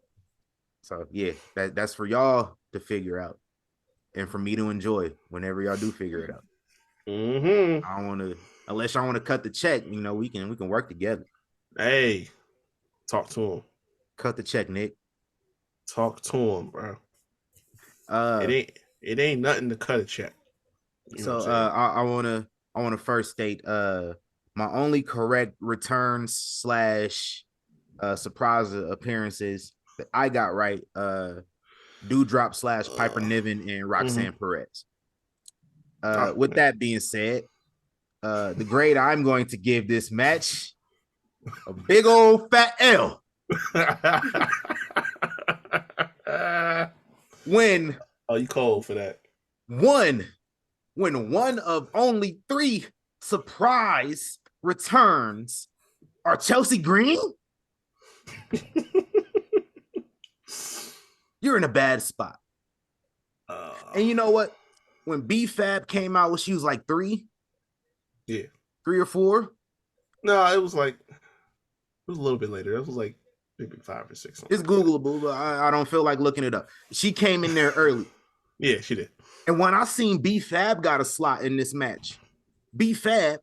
So yeah, that's for y'all to figure out, and for me to enjoy whenever y'all do figure it out. I don't want to, unless y'all want to cut the check. We can work together. Hey, talk to him. Cut the check, Nick. Talk to him, bro. It ain't nothing to cut a check. I wanna first state my only correct returns / surprise appearances that I got right. Doudrop / Piper Niven and Roxanne Perez. With that being said, the grade I'm going to give this match a big old fat L. When you cold for that? When one of only 3 surprise returns are Chelsea Green, you're in a bad spot. And you know what? When B-Fab came out, when she was like 3, 3 or 4. No, it was a little bit later. It was like maybe 5 or 6. It's Googleable, but I don't feel like looking it up. She came in there early. Yeah, she did. And when I seen B-Fab got a slot in this match, B-Fab,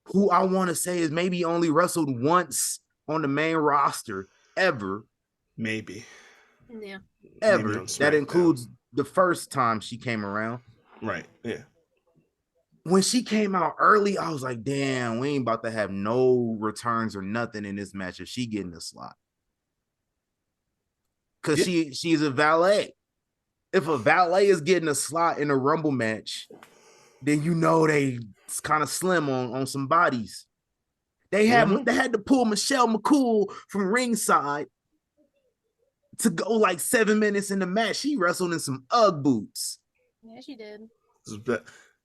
who I want to say is maybe only wrestled once on the main roster ever. Maybe. Yeah. Ever. That includes the first time she came around. Right, yeah. When she came out early, I was like, damn, we ain't about to have no returns or nothing in this match if she getting a slot. Because she's a valet. If a valet is getting a slot in a Rumble match, then they kind of slim on some bodies. They had to pull Michelle McCool from ringside to go like 7 minutes in the match. She wrestled in some Ugg boots. Yeah, she did.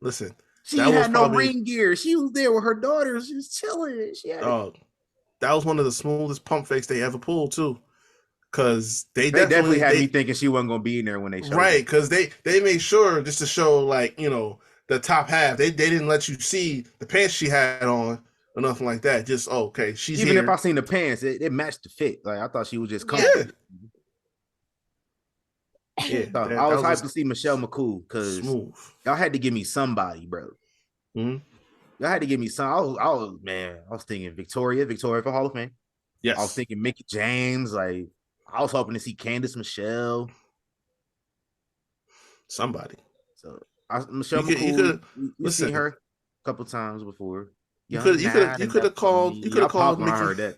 Listen, she had no ring gear. She was there with her daughter. She was chilling. That was one of the smoothest pump fakes they ever pulled too. Because they definitely had me thinking she wasn't gonna be in there when they showed right, because they made sure just to show the top half. They didn't let you see the pants she had on or nothing like that. Just okay, she's even here. If I seen the pants, it matched the fit. Like I thought she was just comfortable. Yeah, I was hyped to see Michelle McCool because y'all had to give me somebody, bro. Y'all had to give me some. I was thinking Victoria for Hall of Fame. Yes, I was thinking Mickie James. Like I was hoping to see Candice Michelle. Somebody. So Michelle McCool. You've seen her a couple times before. You could have called. You could have called Mickie. I heard that.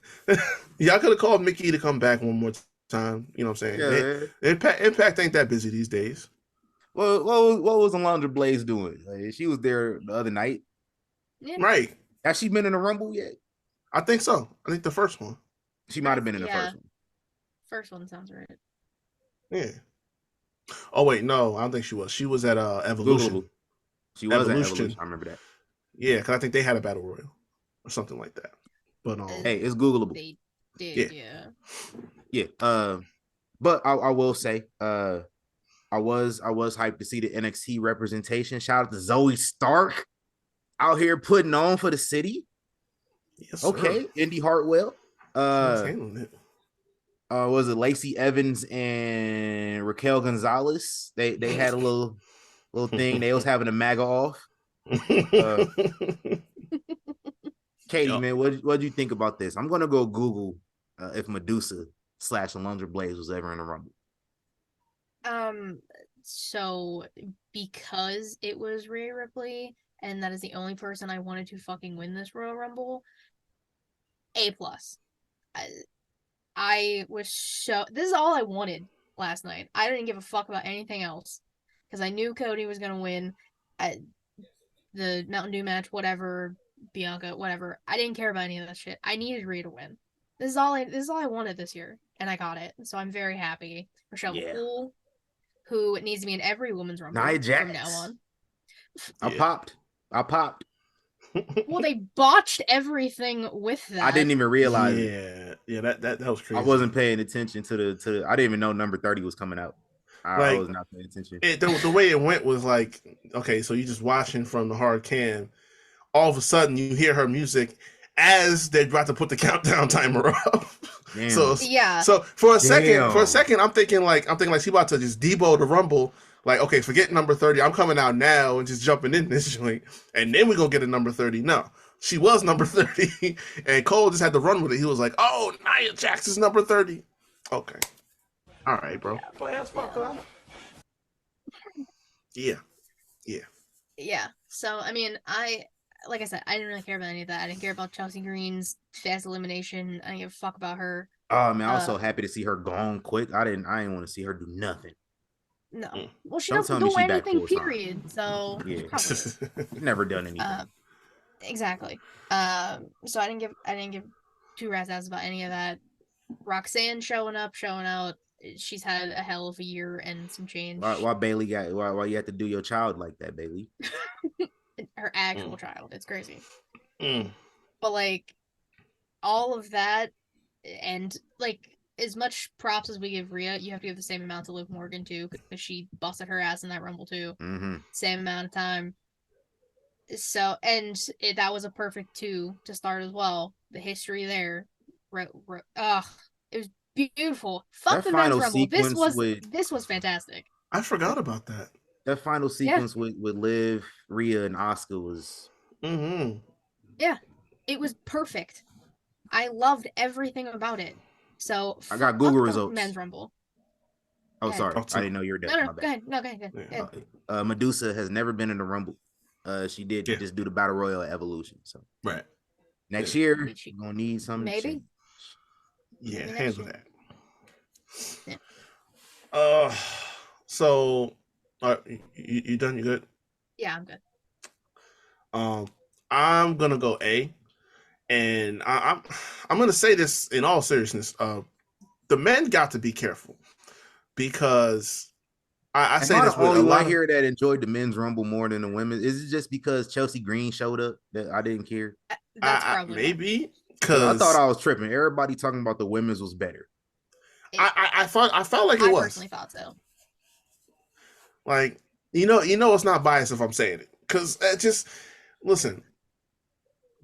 Y'all could have called Mickie to come back one more time. You know what I'm saying? Yeah. Impact ain't that busy these days. Well, what was Alundra Blaze doing? Like, she was there the other night. Yeah. Right. Has she been in the Rumble yet? I think so. I think the first one. She might have been in the first one. First one sounds right. Yeah. Oh wait, no, I don't think she was. She was at Evolution. Googleable. She was at Evolution. I remember that. Yeah, because I think they had a battle royal or something like that. But hey, it's Googleable. They did, yeah. But I will say, I was hyped to see the NXT representation. Shout out to Zoe Stark out here putting on for the city. Yes, okay, sir. Indy Hartwell. Handling it. Was it Lacey Evans and Raquel Gonzalez? They had a little thing. They was having a MAGA off. Katie, man, what do you think about this? I'm gonna go Google if Medusa / Alundra Blaze was ever in the Rumble. So because it was Rhea Ripley, and that is the only person I wanted to fucking win this Royal Rumble, A+. I was so... This is all I wanted last night. I didn't give a fuck about anything else. Because I knew Cody was going to win. The Mountain Dew match, whatever, Bianca, whatever. I didn't care about any of that shit. I needed Rhea to win. This is all I wanted this year. And I got it. So I'm very happy. Rochelle McCool, who needs to be in every women's Rumble from now on. I popped. Well, they botched everything with that. I didn't even realize it. Yeah, that was crazy. I wasn't paying attention to the. I didn't even know number 30 was coming out. I was not paying attention. The way it went was like, okay, so you're just watching from the hard cam. All of a sudden, you hear her music as they're about to put the countdown timer up. Damn. So for a second, I'm thinking like she about to just debo the Rumble. Like, okay, forget number 30. I'm coming out now and just jumping in this joint. And then we're going to get a number 30. No, she was number 30. And Cole just had to run with it. He was like, oh, Nia Jax is number 30. Okay. All right, bro. Yeah. So, I mean, like I said, I didn't really care about any of that. I didn't care about Chelsea Green's fast elimination. I didn't give a fuck about her. Oh, man, I was so happy to see her gone quick. I didn't want to see her do nothing. No. Well, she doesn't do anything, period. So, she's never done anything. Exactly. So I didn't give two rat's ass about any of that. Roxanne showing out. She's had a hell of a year and some change. Why Bailey why you have to do your child like that, Bailey? Her actual child. It's crazy. But like all of that, and like as much props as we give Rhea, you have to give the same amount to Liv Morgan too, because she busted her ass in that Rumble too. Same amount of time. So, and that was a perfect 2 to start as well. The history there, it was beautiful. Fuck the men's Rumble. This was fantastic. I forgot about that. That final sequence with Liv, Rhea, and Asuka was. Yeah, it was perfect. I loved everything about it. So I got Google results. Men's Rumble. Oh, sorry. I didn't know you were dead. No, go ahead. Medusa has never been in the Rumble. She did just do the Battle Royal at Evolution. So next year, we're gonna need something. Maybe. Handle that. So you done? You good? Yeah, I'm good. I'm gonna go A. And I'm going to say this in all seriousness. The men got to be careful because I say this with a lot here that enjoyed the men's Rumble more than the women. Is it just because Chelsea Green showed up that I didn't care? That's probably maybe because I thought I was tripping. Everybody talking about the women's was better. I felt like it was. I personally thought so. Like it's not biased if I'm saying it because just listen.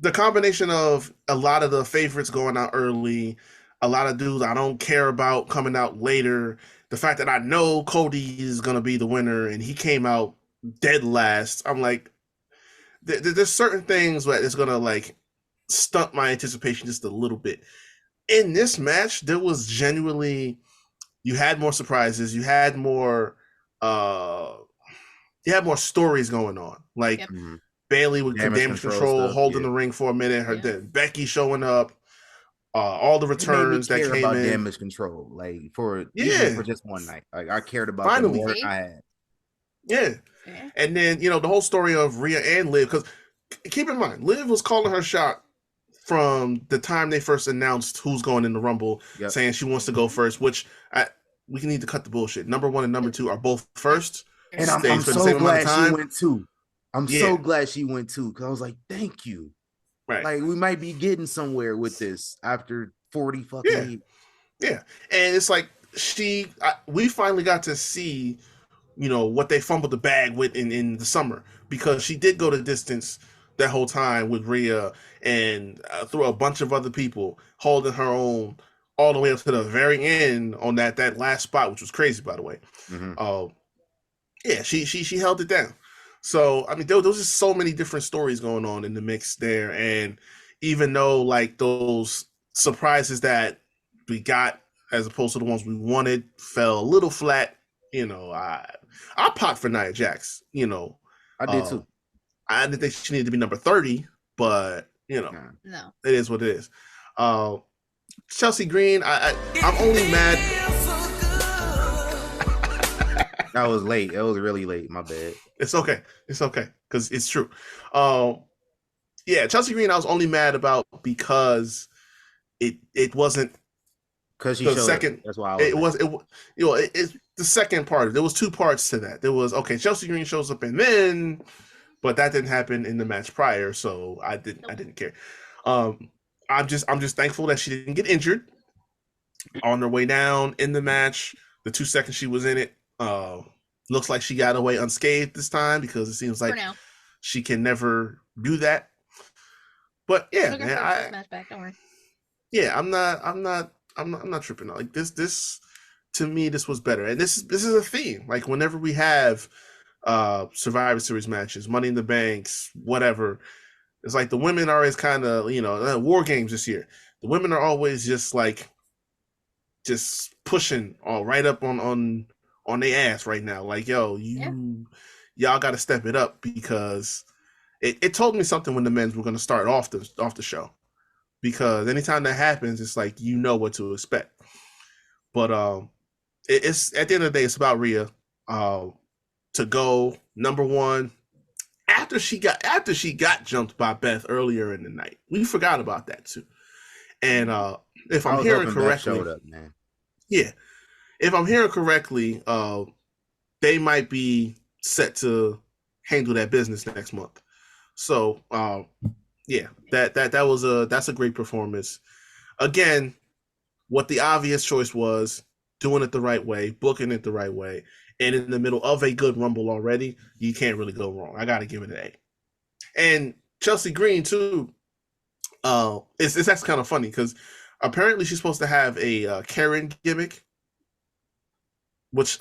The combination of a lot of the favorites going out early, a lot of dudes I don't care about coming out later, the fact that I know Cody is going to be the winner and he came out dead last, I'm like, there's certain things that is going to like stunt my anticipation just a little bit. In this match, there was genuinely, you had more surprises, you had more stories going on. Like, Bailey with damage control holding the ring for a minute. Then Becky showing up. all the returns that came about in. Damage Control, like even for just one night. Like I cared about finally them more than I had. Yeah. And then, the whole story of Rhea and Liv, because keep in mind, Liv was calling her shot from the time they first announced who's going in the Rumble, saying she wants to go first, which we need to cut the bullshit. Number 1 and number 2 are both first. And I'm so glad she went too. I'm so glad she went too, because I was like, thank you. Right. Like, we might be getting somewhere with this after 40 fucking years. Yeah. And it's like we finally got to see, what they fumbled the bag with in the summer, because she did go the distance that whole time with Rhea and through a bunch of other people, holding her own all the way up to the very end on that last spot, which was crazy, by the way. She held it down. So, I mean, there was just so many different stories going on in the mix there. And even though, like, those surprises that we got as opposed to the ones we wanted fell a little flat, I popped for Nia Jax, I did too. I didn't think she needed to be number 30, but, no, it is what it is. Chelsea Green, I'm only mad. That was late. It was really late. My bad. It's okay. Because it's true. Chelsea Green I was only mad about because it wasn't because she showed second. That's why it's the second part. There was 2 parts to that. There was Chelsea Green shows up and then, but that didn't happen in the match prior, so I didn't care. I'm just thankful that she didn't get injured on her way down in the match. The 2 seconds she was in it, looks like she got away unscathed this time, because it seems like she can never do that. But yeah, man, match back, don't worry. Yeah, I'm not tripping. Like this to me, this was better, and this is a theme. Like whenever we have Survivor Series matches, Money in the Banks, whatever, it's like the women are always kind of War Games this year. The women are always just pushing all right up on their ass right now. Like, yo, y'all got to step it up, because it told me something when the men's were going to start off the show, because anytime that happens, it's like, what to expect. But it's at the end of the day, it's about Rhea to go number 1 after she got jumped by Beth earlier in the night. We forgot about that too. And if I'm hearing correctly, if I'm hearing correctly, they might be set to handle that business next month. So that's a great performance. Again, what the obvious choice was, doing it the right way, booking it the right way, and in the middle of a good Rumble already, you can't really go wrong. I got to give it an A. And Chelsea Green too. It's actually kind of funny, because apparently she's supposed to have a Karen gimmick, which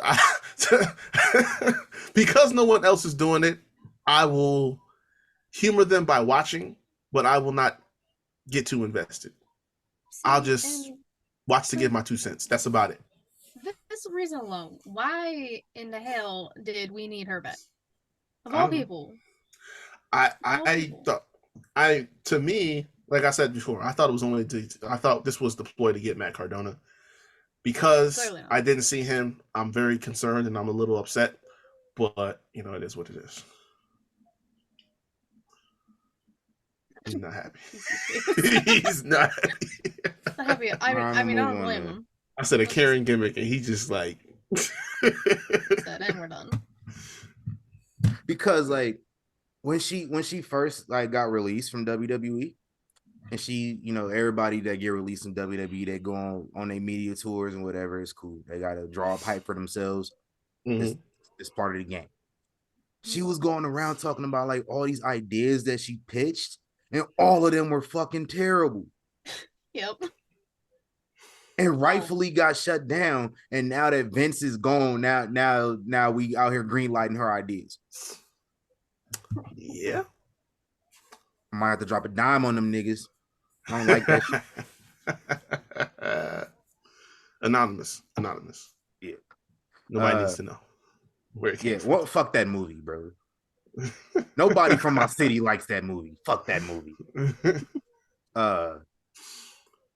because no one else is doing it, I will humor them by watching, but I will not get too invested. I'll just watch to give my 2 cents. That's about it. This reason alone, why in the hell did we need her back? Of all people. To me, like I said before, I thought this was the ploy to get Matt Cardona. Because I didn't see him, I'm very concerned and I'm a little upset. But, it is what it is. He's not happy. He's not happy. I mean, I don't blame him. I said a Karen gimmick, and he just like said, and we're done. Because like when she first got released from WWE, and she, everybody that get released from WWE, they go on their media tours and whatever, it's cool. They gotta draw a pipe for themselves. Mm-hmm. It's part of the game. She was going around talking about like all these ideas that she pitched, and all of them were fucking terrible. Yep. And rightfully got shut down. And now that Vince is gone, now we out here greenlighting her ideas. Yeah. I might have to drop a dime on them niggas. I don't like that shit. Anonymous. Yeah. Nobody needs to know where it came from. Well, fuck that movie, bro. Nobody from my city likes that movie. Fuck that movie.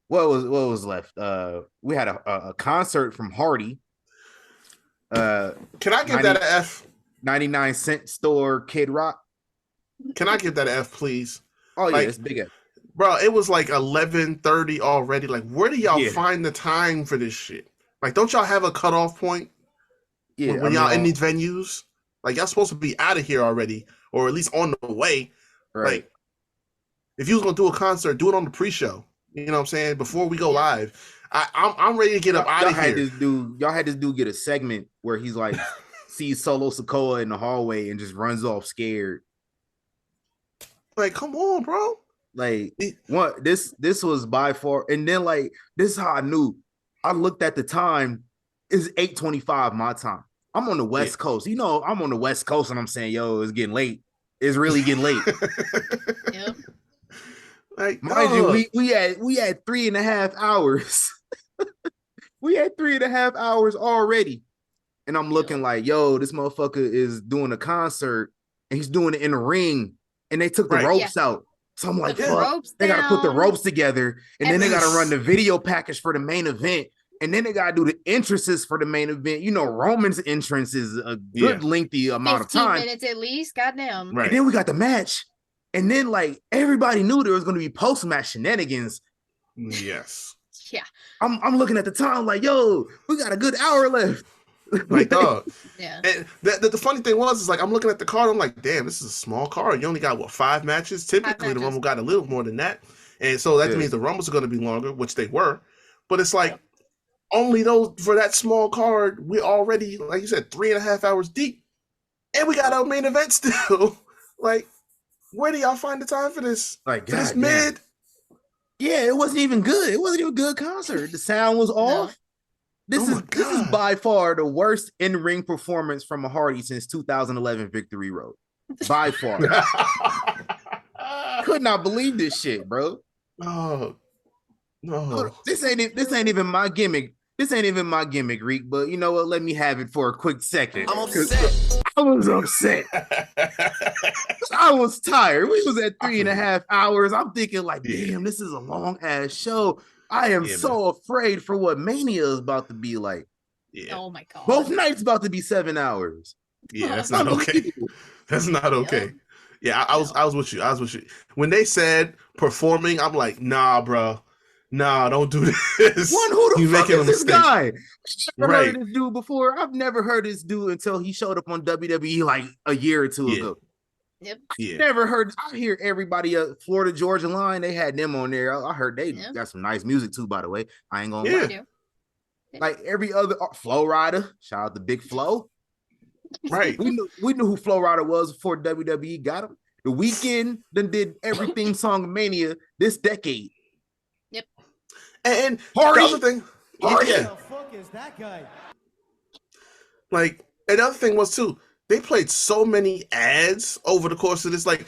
what was left? We had a concert from Hardy. Can I give that an F? 99-cent store Kid Rock. Can I give that an F, please? Oh yeah, it's big F. Bro, it was like 11:30 already. Like, where do y'all find the time for this shit? Like, don't y'all have a cutoff point? Yeah, when y'all in these venues, like y'all supposed to be out of here already, or at least on the way. Right. Like, if you was gonna do a concert, do it on the pre-show. You know what I'm saying? Before we go live, I'm ready to get up out of here. Y'all had this dude get a segment where he's like sees Solo Sikoa in the hallway and just runs off scared. Like, come on, bro. Like, what this was by far, and then like this is how I knew. I looked at the time. It's 8:25 my time. I'm on the West Coast. You know, I'm on the West Coast, and I'm saying, yo, it's getting late. It's really getting late. Yep. Like, mind you, we had 3.5 hours. We had 3.5 hours already. And I'm looking like, yo, this motherfucker is doing a concert and he's doing it in the ring. And they took the ropes out. So I'm like, fuck, they got to put the ropes together. And then they got to run the video package for the main event. And then they got to do the entrances for the main event. You know, Roman's entrance is a good lengthy amount of time. 15 minutes at least, goddamn. Right. And then we got the match. And then, like, everybody knew there was going to be post-match shenanigans. Yes. Yeah. I'm looking at the time like, yo, we got a good hour left. Like, dog. Yeah. And the funny thing is like, I'm looking at the card. I'm like, damn, this is a small card. You only got, what, 5 matches? Typically, the Rumble got a little more than that. And so that means the Rumbles are going to be longer, which they were. But it's like, only those for that small card, we're already, like you said, 3.5 hours deep. And we got our main event still. Like, where do y'all find the time for this? Like, for this mid? Yeah, it wasn't even good. It wasn't even a good concert. The sound was off. This is by far the worst in-ring performance from a Hardy since 2011 Victory Road. By far. Could not believe this shit, bro. Oh, no. This ain't even my gimmick. This ain't even my gimmick, Reek, but you know what? Let me have it for a quick second. I'm upset. I was upset. I was tired. We was at 3.5 hours. I'm thinking like, damn, this is a long ass show. I am so afraid for what Mania is about to be like. Yeah. Oh my god. Both nights about to be 7 hours. Yeah, that's not okay. That's not okay. Yeah, I was with you. When they said performing, I'm like, nah, bro. Nah, don't do this. Who the fuck is this guy? I've never heard of this dude before. I've never heard this dude until he showed up on WWE like a year or two ago. Yep. Yeah. Never heard. I hear everybody Florida Georgia Line. They had them on there. I heard they got some nice music too. By the way, I ain't gonna lie. Like every other Flow Rider. Shout out to Big Flow. Right. We knew who Flow Rider was before WWE got him. The Weeknd then did everything Song Mania this decade. Yep. And Hardy. The other thing, Who the fuck is that guy? Like, and the other thing was too, they played so many ads over the course of this. Like,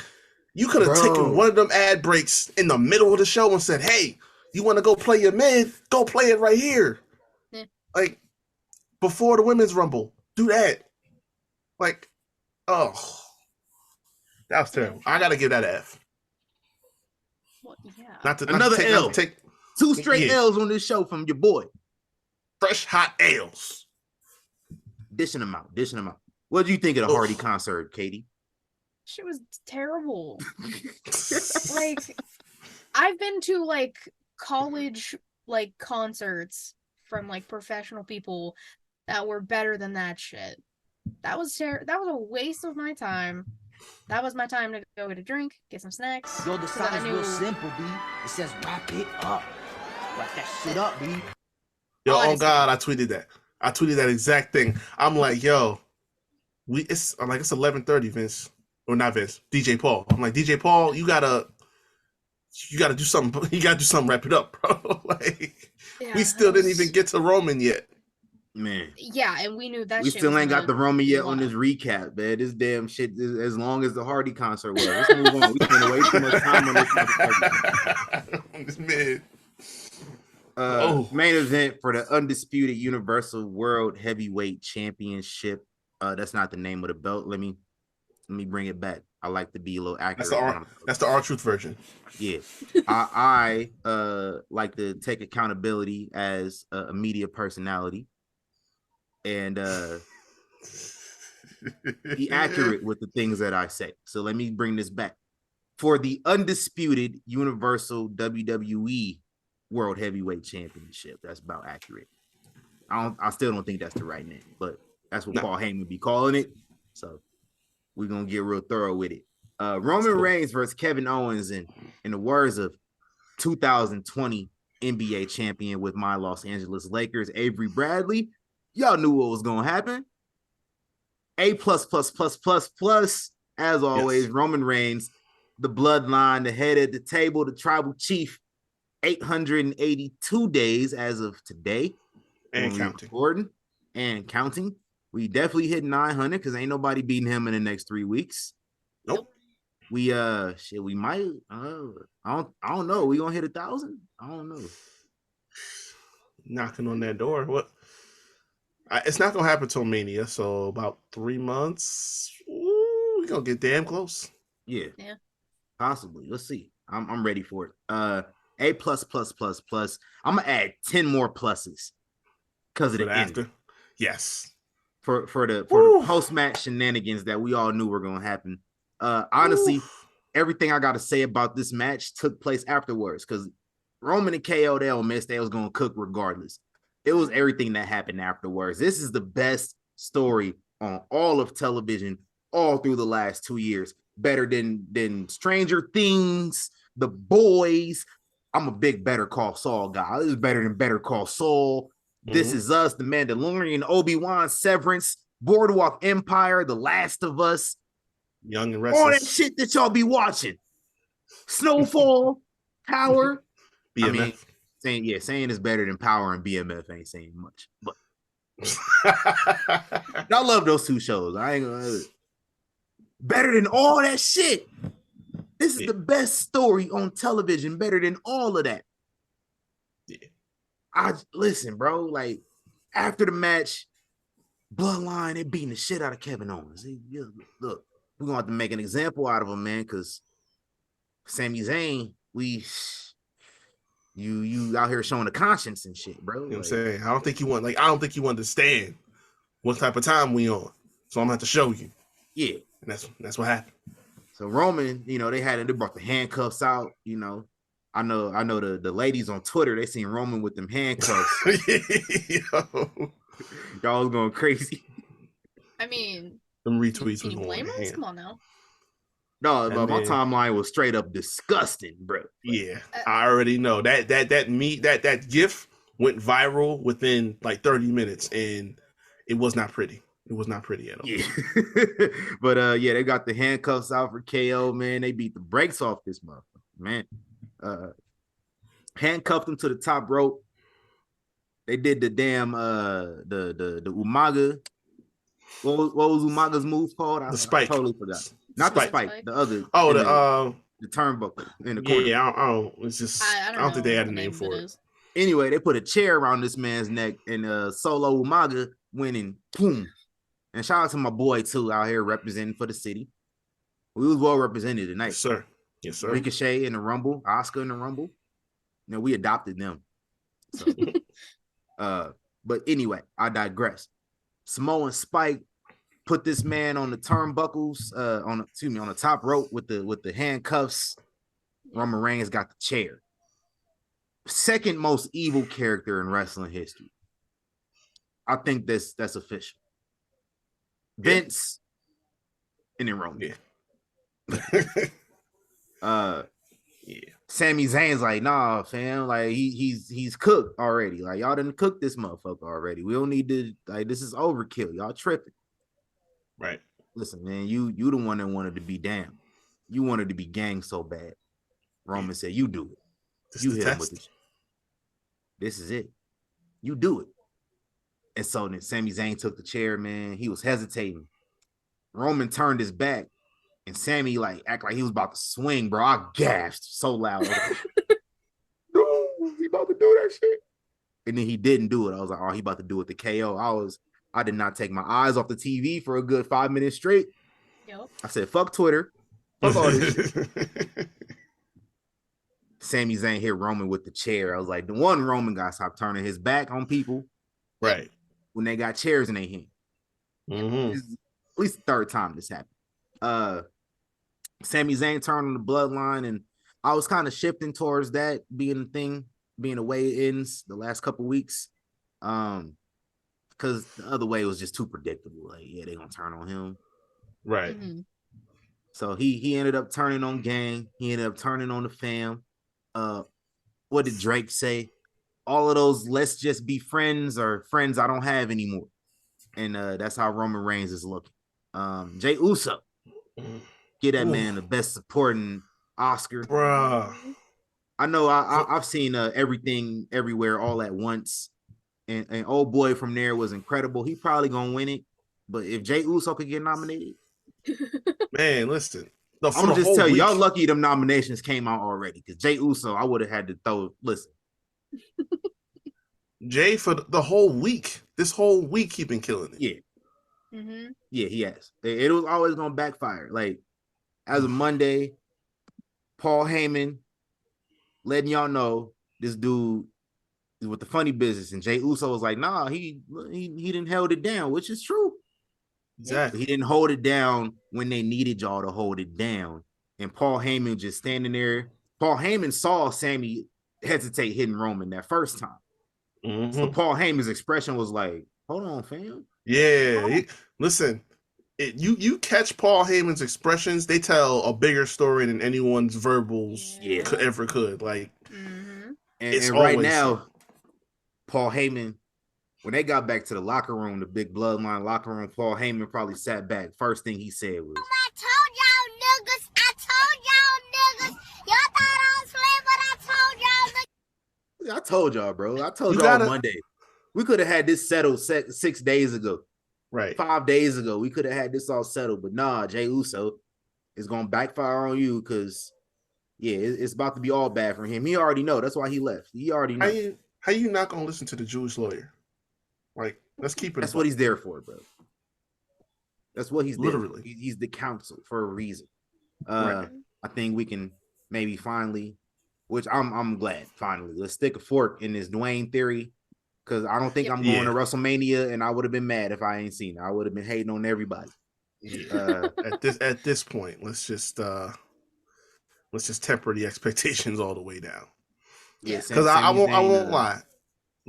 you could have taken one of them ad breaks in the middle of the show and said, "Hey, you want to go play your mid? Go play it right here." Yeah. Like, before the women's rumble, do that. Like, oh, that was terrible. I gotta give that an F. Well, yeah. Another L. Two straight L's on this show from your boy. Fresh hot L's. Dishing them out. What did you think of the Hardy concert, Katie? Shit was terrible. Like, I've been to like college like concerts from like professional people that were better than that shit. That was a waste of my time. That was my time to go get a drink, get some snacks. Yo, the sign is real simple, B. It says wrap it up. Wrap that shit up, B. Yo, oh God, I tweeted that. I tweeted that exact thing. I'm like, yo, it's 11:30, Vince. Or not Vince, DJ Paul. I'm like, DJ Paul, you gotta do something. You gotta do something, wrap it up, bro. Like, we still didn't even get to Roman yet. Man. Yeah, and we knew that we shit still ain't got the Roman yet on this recap, man. This damn shit is as long as the Hardy concert was. Let's move on. We spent way too much time on this mid. Main event for the undisputed Universal World Heavyweight Championship. That's not the name of the belt. Let me Let me bring it back. I like to be a little accurate. That's the R-Truth version. Yeah. I like to take accountability as a media personality and be accurate with the things that I say. So let me bring this back. For the undisputed Universal WWE World Heavyweight Championship, that's about accurate. I still don't think that's the right name, but that's what Paul Heyman be calling it. So we're gonna get real thorough with it. Roman Reigns versus Kevin Owens, in the words of 2020 NBA champion with my Los Angeles Lakers, Avery Bradley. Y'all knew what was gonna happen. A plus. As always, yes. Roman Reigns, the bloodline, the head at the table, the tribal chief. 882 days as of today. And counting. And counting. We definitely hit 900 because ain't nobody beating him in the next 3 weeks. Nope. We we might. I don't know. We gonna hit 1,000? I don't know. Knocking on that door. What? It's not gonna happen till Mania, so about 3 months. Ooh, we gonna get damn close. Yeah. Possibly. Let's see. I'm ready for it. A plus. I'm gonna add 10 more pluses because of the after. End. Yes. For the post-match shenanigans that we all knew were gonna happen. Honestly, everything I gotta say about this match took place afterwards because Roman and KO, they don't miss. They was gonna cook regardless. It was everything that happened afterwards. This is the best story on all of television all through the last 2 years. Better than Stranger Things, The Boys. I'm a big Better Call Saul guy. This is better than Better Call Saul. This is Us, The Mandalorian, Obi-Wan, Severance, Boardwalk Empire, The Last of Us. Young and Restless. All that shit that y'all be watching. Snowfall, Power. BMF. I mean, saying it's better than Power and BMF ain't saying much. But y'all love those two shows. I ain't gonna better than all that shit. This is the best story on television, better than all of that. Yeah. Listen, bro, like after the match, Bloodline, they beating the shit out of Kevin Owens. Look, we're gonna have to make an example out of him, man, because Sami Zayn, you out here showing the conscience and shit, bro. You know what I'm saying? I don't think you understand what type of time we on. So I'm gonna have to show you. Yeah. And that's what happened. So Roman, they brought the handcuffs out, I know the ladies on Twitter, they seen Roman with them handcuffs. Y'all was going crazy. I mean, them retweets can you blame us? Come on now. No, but my timeline was straight up disgusting, bro. Yeah, I already know that GIF went viral within like 30 minutes, and it was not pretty. It was not pretty at all. Yeah. But they got the handcuffs out for KO, man. They beat the brakes off this motherfucker, man. Handcuffed him to the top rope. They did the damn the Umaga. What was Umaga's move called? The spike. I totally forgot. Not the spike. The other. The turnbuckle in the corner. Yeah, I don't. It's just I don't think they had a name for it. Anyway, they put a chair around this man's neck, and Solo Umaga went in, boom. And shout out to my boy too out here representing for the city. We was well represented tonight. Yes, sir. Ricochet in the Rumble, Oscar in the Rumble. We adopted them. So, but anyway, I digress. Samoan Spike put this man on the turnbuckles, on the top rope with the handcuffs. Roman Reigns got the chair. Second most evil character in wrestling history. I think that's official. Vince and then Roman. Yeah. Sami Zayn's like, nah, fam. Like he's cooked already. Like y'all done cooked this motherfucker already. We don't need to this is overkill. Y'all tripping. Right. Listen, man, you the one that wanted to be damn. You wanted to be gang so bad. Roman said, you do it. You hit him with it. This is it. You do it. And so then Sami Zayn took the chair, man. He was hesitating. Roman turned his back, and Sami act like he was about to swing, bro. I gasped so loud. No, he about to do that shit. And then he didn't do it. I was like, oh, he about to do it to KO. I did not take my eyes off the TV for a good 5 minutes straight. Yep. I said, fuck Twitter. Fuck all this shit. Sami Zayn hit Roman with the chair. I was like, the one Roman guy stopped turning his back on people. Right. When they got chairs in their hand. Mm-hmm. This is at least the third time this happened. Sami Zayn turned on the Bloodline, and I was kind of shifting towards that being the thing, being the way it ends the last couple weeks. Because the other way was just too predictable. Like, yeah, they're gonna turn on him. Right. Mm-hmm. So he ended up turning on Gang. He ended up turning on the fam. What did Drake say? All of those, let's just be friends, or friends I don't have anymore. And that's how Roman Reigns is looking. Jey Uso, get that man the best supporting Oscar. Bruh. I know I've seen Everything Everywhere All at Once. And old boy from there was incredible. He probably gonna win it. But if Jey Uso could get nominated, man, listen. No, I'm gonna just tell you, y'all lucky them nominations came out already. Because Jey Uso, I would have had to throw. Listen, Jay for the whole week. This whole week, he been killing it. Yeah, Mm-hmm. yeah, he has. It was always gonna backfire. Like as of Monday, Paul Heyman letting y'all know this dude is with the funny business, and Jey Uso was like, "Nah, he didn't held it down," which is true. Exactly. He didn't hold it down when they needed y'all to hold it down. And Paul Heyman just standing there. Paul Heyman saw Sammy hesitate hitting Roman that first time. Mm-hmm. So Paul Heyman's expression was like, hold on, fam. Yeah. Listen, you catch Paul Heyman's expressions, they tell a bigger story than anyone's verbals ever could. Like, and right now, Paul Heyman, when they got back to the locker room, the big Bloodline locker room, Paul Heyman probably sat back. First thing he said was, I told y'all niggas. Y'all thought I was playing, but I told y'all, bro. I told y'all on Monday. We could have had this settled 6 days ago. Right. 5 days ago. We could have had this all settled. But nah, Jey Uso is going to backfire on you because, yeah, it's about to be all bad for him. He already know. That's why he left. He already know. How you not going to listen to the Jewish lawyer? Like, let's keep it. That's what he's there for, bro. That's what he's literally. There for. He's the counsel for a reason. Right. I think we can maybe finally, which I'm glad, finally. Let's stick a fork in this Dwayne theory. Because I don't think I'm going to WrestleMania, and I would have been mad if I ain't seen it. I would have been hating on everybody. At this point, let's just temper the expectations all the way down. Yeah, because I won't lie.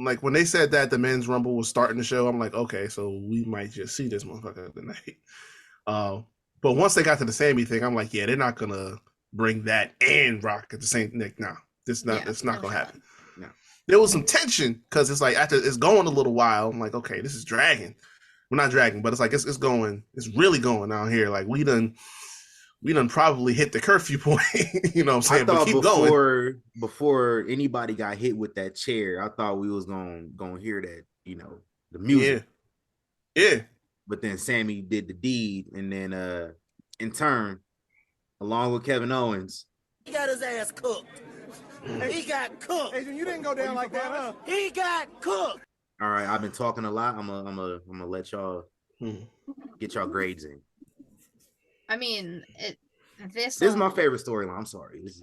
Like when they said that the men's rumble was starting the show, I'm like, okay, so we might just see this motherfucker tonight. But once they got to the Sami thing, I'm like, yeah, they're not gonna bring that and Rock at the same Nick. No, it's not gonna happen. No. There was some tension because it's like after it's going a little while, I'm like, okay, this is dragging. We're not dragging, but it's like it's really going out here. Like we done probably hit the curfew point. You know what I'm saying? I thought but keep before anybody got hit with that chair, I thought we was gonna hear that, you know, the music. Yeah. But then Sammy did the deed, and then in turn, along with Kevin Owens, he got his ass cooked. He got cooked. Adrian, you didn't go down like that, huh? He got cooked. All right, I've been talking a lot. I'm gonna let y'all get y'all grades in. I mean, this is my favorite storyline. I'm sorry. It's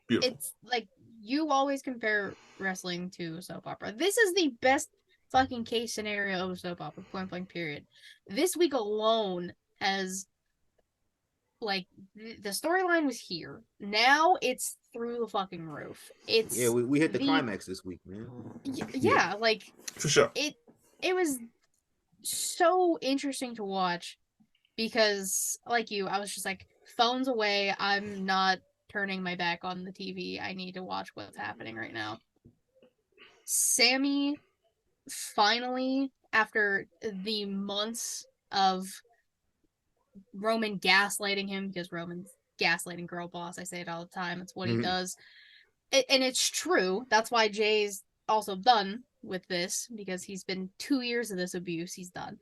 beautiful. It's like you always compare wrestling to soap opera. This is the best fucking case scenario of a soap opera, point blank period. This week alone has, like, the storyline was here. Now it's through the fucking roof. It's we hit the climax this week, man. Yeah, like for sure. It was so interesting to watch because, like you, I was just like, phones away. I'm not turning my back on the TV. I need to watch what's happening right now. Sami finally, after the months of Roman gaslighting him, because Roman's gaslighting girl boss, I say it all the time, it's what he does, and it's true. That's why Jay's also done with this, because he's been 2 years of this abuse. He's done.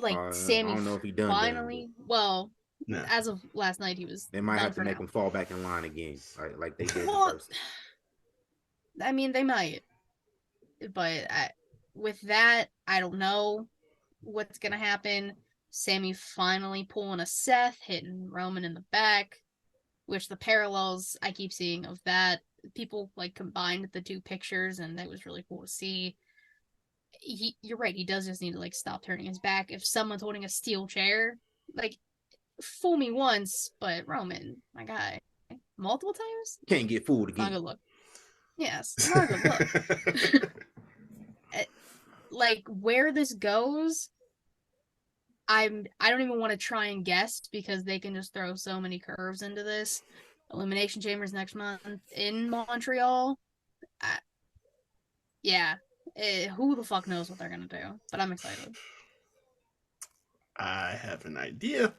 Like Sami, I don't know if he done finally. Well, as of last night, he was. They might have to make him fall back in line again, like they did. I mean, they might, but with that, I don't know what's gonna happen. Sami finally pulling a Seth, hitting Roman in the back, which the parallels I keep seeing of that, people like combined the two pictures, and that was really cool to see. You're right, he does just need to like stop turning his back. If someone's holding a steel chair, like, fool me once, but Roman, my guy, multiple times? Can't get fooled again. Not a good look. Yes, not a good look. Like, where this goes, I don't even want to try and guess, because they can just throw so many curves into this. Elimination Chambers next month in Montreal. Who the fuck knows what they're gonna do? But I'm excited. I have an idea.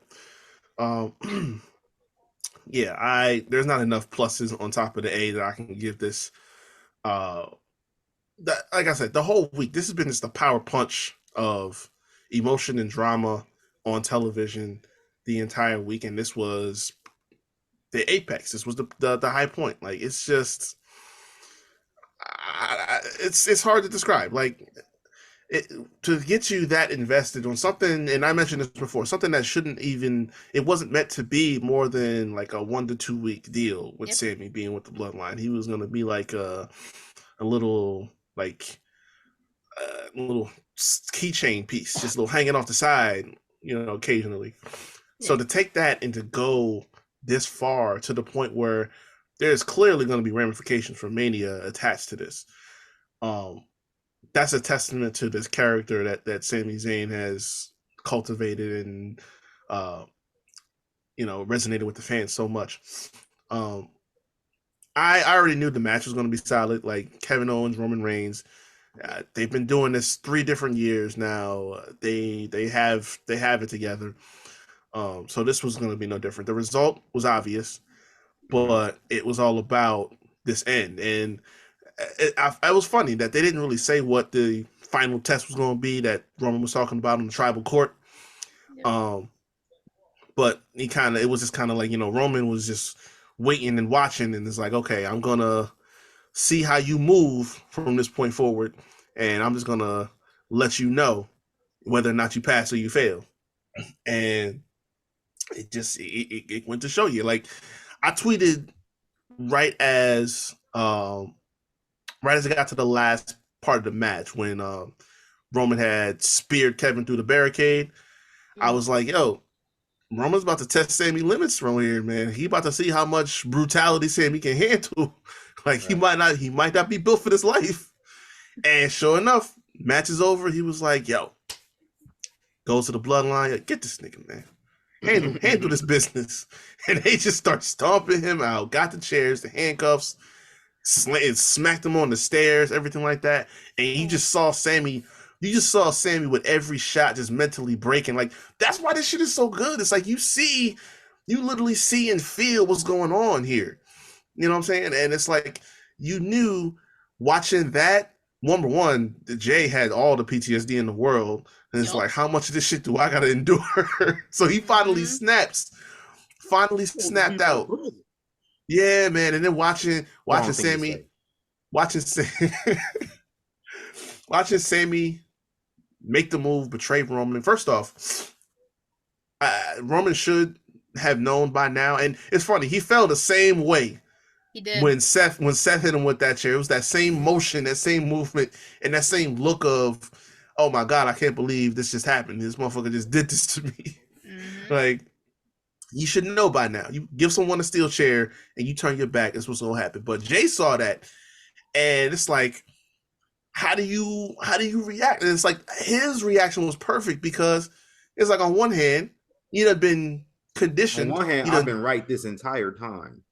Yeah, there's not enough pluses on top of the A that I can give this. Like I said, the whole week, this has been just a power punch of emotion and drama on television the entire week, and this was the apex. This was the high point. Like, it's just, it's hard to describe. Like, to get you that invested on something, and I mentioned this before, something that shouldn't even, it wasn't meant to be more than like a 1 to 2 week deal with Sami being with the Bloodline. He was going to be like a little, like, little keychain piece, just a little hanging off the side, occasionally. So to take that and to go this far to the point where there's clearly going to be ramifications for Mania attached to this, that's a testament to this character that Sami Zayn has cultivated and resonated with the fans so much. I already knew the match was going to be solid. Like, Kevin Owens, Roman Reigns, they've been doing this 3 different years now. They have it together. So this was going to be no different. The result was obvious, but it was all about this end. And it was funny that they didn't really say what the final test was going to be that Roman was talking about in the tribal court. Yeah. But it was just kind of like, Roman was just waiting and watching, and it's like, okay, I'm going to see how you move from this point forward, and I'm just going to let you know whether or not you pass or you fail. And it went to show you. Like, I tweeted right as it got to the last part of the match when Roman had speared Kevin through the barricade. Mm-hmm. I was like, yo, Roman's about to test Sami limits from here, man. He about to see how much brutality Sami can handle. Like, right. he might not be built for this life. And sure enough, match is over. He was like, yo, goes to the Bloodline, get this nigga, man. Handle this business. And they just start stomping him out, got the chairs, the handcuffs, smacked him on the stairs, everything like that. And you just saw Sami with every shot just mentally breaking. Like, that's why this shit is so good. It's like you literally see and feel what's going on here. You know what I'm saying? And it's like, you knew watching that, number one, Jay had all the PTSD in the world. And it's like, how much of this shit do I gotta endure? So he finally snapped out. Yeah, man. And then watching Sami make the move, betray Roman. And first off, Roman should have known by now. And it's funny, he fell the same way. He did. When Seth hit him with that chair. It was that same motion, that same movement, and that same look of, oh my God, I can't believe this just happened. This motherfucker just did this to me. Mm-hmm. Like, you should know by now. You give someone a steel chair and you turn your back, that's what's gonna happen. But Jay saw that, and it's like, how do you react? And it's like, his reaction was perfect, because it's like, on one hand, you'd have been conditioned. On one hand, I've been right this entire time.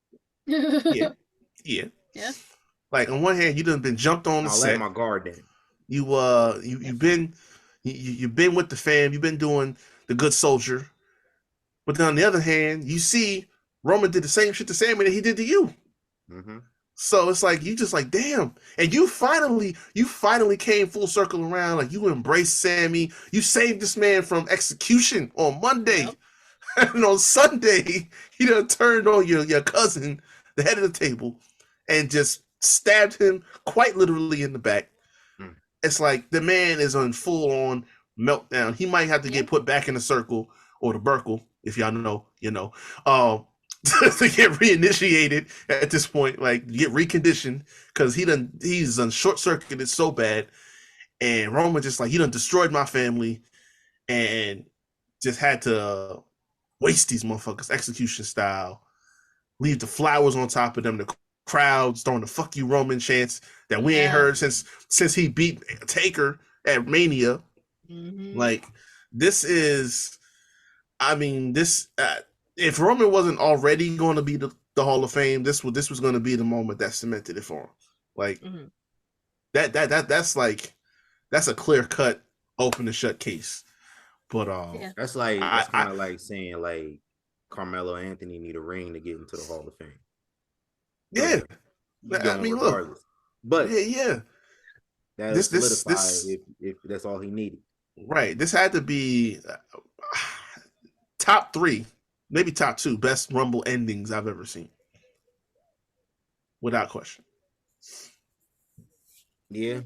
Yeah. Like, on one hand, you done been jumped on the set. I'll let my guard down. You've been with the fam. You've been doing the good soldier. But then on the other hand, you see Roman did the same shit to Sami that he did to you. Mm-hmm. So it's like, you just like, damn. And you finally came full circle around. Like, you embraced Sami. You saved this man from execution on Monday. Yep. And on Sunday, he done turned on your cousin, the head of the table, and just stabbed him quite literally in the back. It's like, the man is on full on meltdown. He might have to get put back in the circle or the Burkle, if y'all know, to get reinitiated at this point, like get reconditioned, because he's short circuited so bad, and Roman just like, he done destroyed my family, and just had to waste these motherfuckers execution style, leave the flowers on top of them, the crowds throwing the "fuck you Roman" chants that we ain't heard since he beat Taker at Mania. Like, this is, I mean, this if Roman wasn't already going to be the Hall of Fame, this was going to be the moment that cemented it for him. Like, that's like, that's a clear cut, open and shut case. But that's kind of like saying like Carmelo Anthony need a ring to get into the Hall of Fame. Yeah, I mean, regardless. Look, but that solidified if that's all he needed. Right. This had to be top 3, maybe top 2 best Rumble endings I've ever seen, without question. Yeah,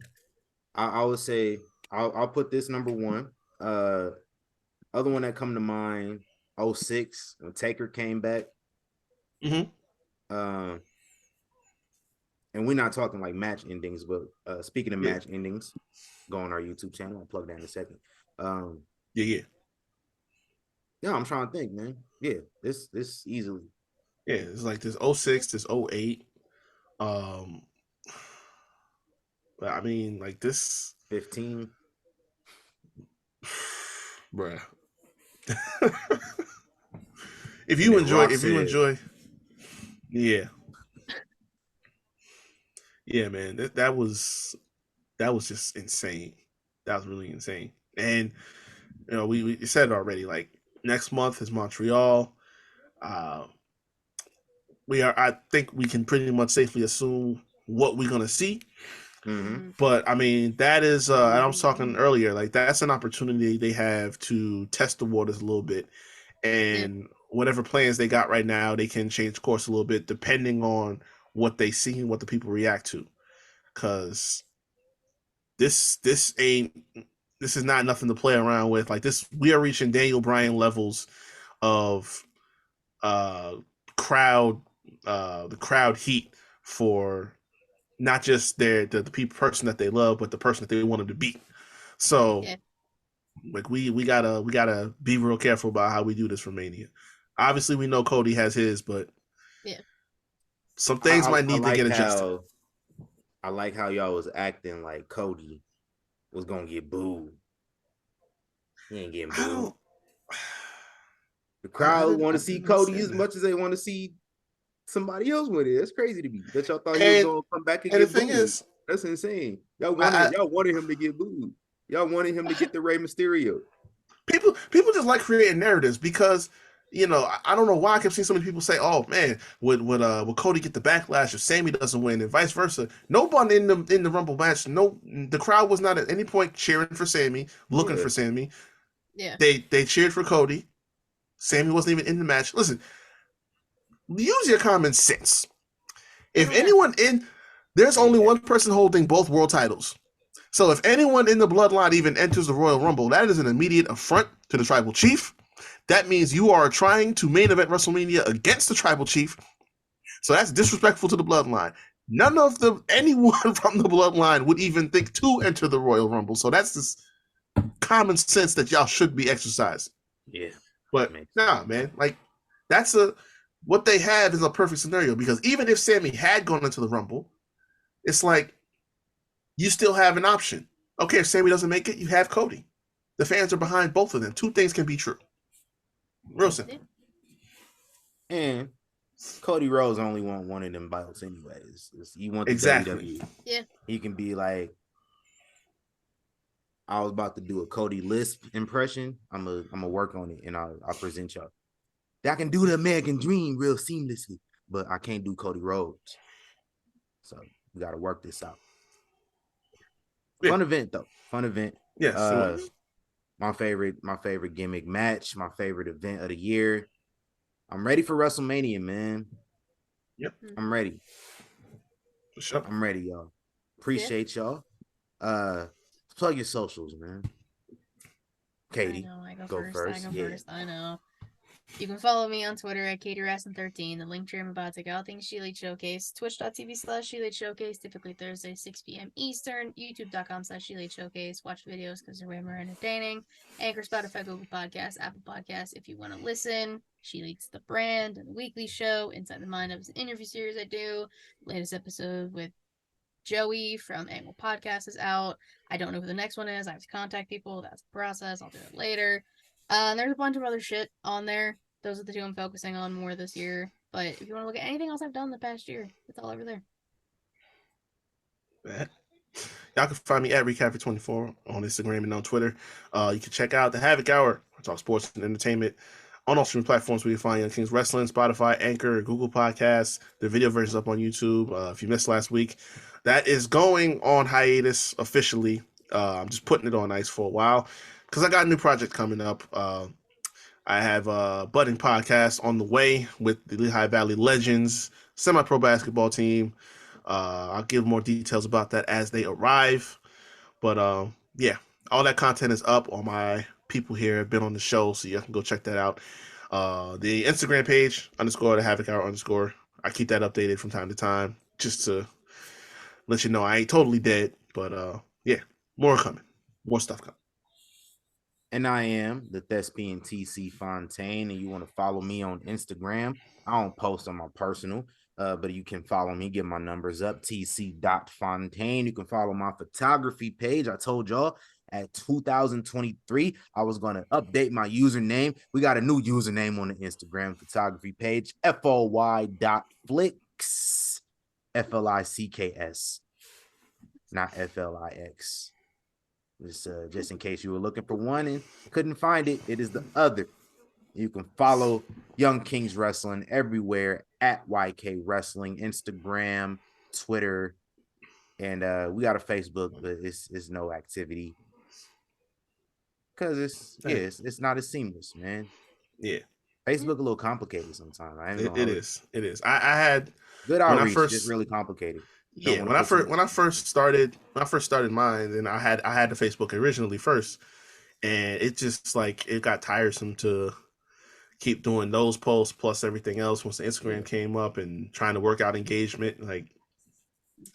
I would say I'll put this number 1. Other one that come to mind, 06, when Taker came back. And we're not talking like match endings, but speaking of match endings, go on our YouTube channel. I'll plug that in a second. Yeah, I'm trying to think, man. Yeah, this easily. Yeah, it's like this 06, this 08. I mean, like this 15. Bruh. if you enjoy, yeah. Yeah, man, that was just insane. That was really insane. And we said it already. Like, next month is Montreal. I think we can pretty much safely assume what we're gonna see. But I mean, that is, and I was talking earlier, like, that's an opportunity they have to test the waters a little bit, and whatever plans they got right now, they can change course a little bit depending on what they see and what the people react to. Because this is not nothing to play around with. Like, this, we are reaching Daniel Bryan levels of crowd heat for not just the person that they love, but the person that they want them to beat. So like, we gotta be real careful about how we do this for Mania. Obviously, we know Cody has his, but some things might need to get adjusted. I like how y'all was acting like Cody was gonna get booed. He ain't getting booed. The crowd want to see Cody as much as they want to see somebody else with it. That's crazy to me. That y'all thought he was gonna come back and get booed. The thing is, that's insane. Y'all wanted him to get booed. Y'all wanted him to get the Rey Mysterio. People just like creating narratives, because I don't know why I kept seeing so many people say, "Oh man, would Cody get the backlash if Sami doesn't win?" and vice versa. Nobody in the Rumble match, the crowd was not at any point cheering for Sami, looking for Sami. Yeah, they cheered for Cody. Sami wasn't even in the match. Listen, use your common sense. If there's only one person holding both world titles. So if anyone in the Bloodline even enters the Royal Rumble, that is an immediate affront to the Tribal Chief. That means you are trying to main event WrestleMania against the Tribal Chief. So that's disrespectful to the Bloodline. None of anyone from the Bloodline would even think to enter the Royal Rumble. So that's this common sense that y'all should be exercising. Yeah. But nah, man, like, what they have is a perfect scenario, because even if Sami had gone into the Rumble, it's like, you still have an option. Okay, if Sami doesn't make it, you have Cody. The fans are behind both of them. Two things can be true. Real simple. And Cody Rhodes only want one of them belts anyways. You want the WWE. Yeah. He can be like, I was about to do a Cody Lisp impression. I'm a work on it, and I'll present y'all. I can do the American Dream real seamlessly, but I can't do Cody Rhodes. So we got to work this out. Yeah. Fun event though. Fun event. Yes. My favorite gimmick match. My favorite event of the year. I'm ready for WrestleMania, man. Yep. I'm ready. For sure. I'm ready, y'all. Appreciate y'all. Plug your socials, man. Katie, I go go first. first. First. I know. You can follow me on Twitter at KatieRasson13. The link tree I'm about to go. All things She Leads Showcase. Twitch.tv/She Leads Showcase. Typically Thursday, 6 p.m. Eastern. YouTube.com/She Leads Showcase. Watch videos because they're way more entertaining. Anchor, Spotify, Google Podcasts, Apple Podcasts. If you want to listen, She Leads the Brand and the weekly show. Inside the Mind of an interview series I do. Latest episode with Joey from Angle Podcast is out. I don't know who the next one is. I have to contact people. That's the process. I'll do it later. There's a bunch of other shit on there. Those are the two I'm focusing on more this year. But if you want to look at anything else I've done in the past year, it's all over there. Y'all can find me at Recapper24 on Instagram and on Twitter. You can check out the Havoc Hour. I talk sports and entertainment on all streaming platforms where you find Young Kings Wrestling, Spotify, Anchor, Google Podcasts. The video version's up on YouTube. If you missed last week, that is going on hiatus officially. I'm just putting it on ice for a while because I got a new project coming up. I have a budding podcast on the way with the Lehigh Valley Legends semi-pro basketball team. I'll give more details about that as they arrive. But yeah, all that content is up on my people here have been on the show, so you can go check that out. The Instagram page, _ the Havoc Hour _ I keep that updated from time to time just to let you know I ain't totally dead. But yeah, more coming. More stuff coming. And I am the Thespian TC Fontaine, and you want to follow me on Instagram. I don't post on my personal, but you can follow me, get my numbers up, tc.fontaine. You can follow my photography page. I told y'all at 2023, I was going to update my username. We got a new username on the Instagram photography page, foy.flicks, FLICKS, not FLIX. Just in case you were looking for one and couldn't find it, it is the other. You can follow Young Kings Wrestling everywhere at YK Wrestling, Instagram, Twitter, and we got a Facebook, but it's no activity because it's not as seamless, man. Yeah, Facebook a little complicated sometimes. It is. I had good outreach, just really complicated. Yeah, when I first started mine, and I had the Facebook originally first, and it just it got tiresome to keep doing those posts plus everything else once the Instagram came up and trying to work out engagement.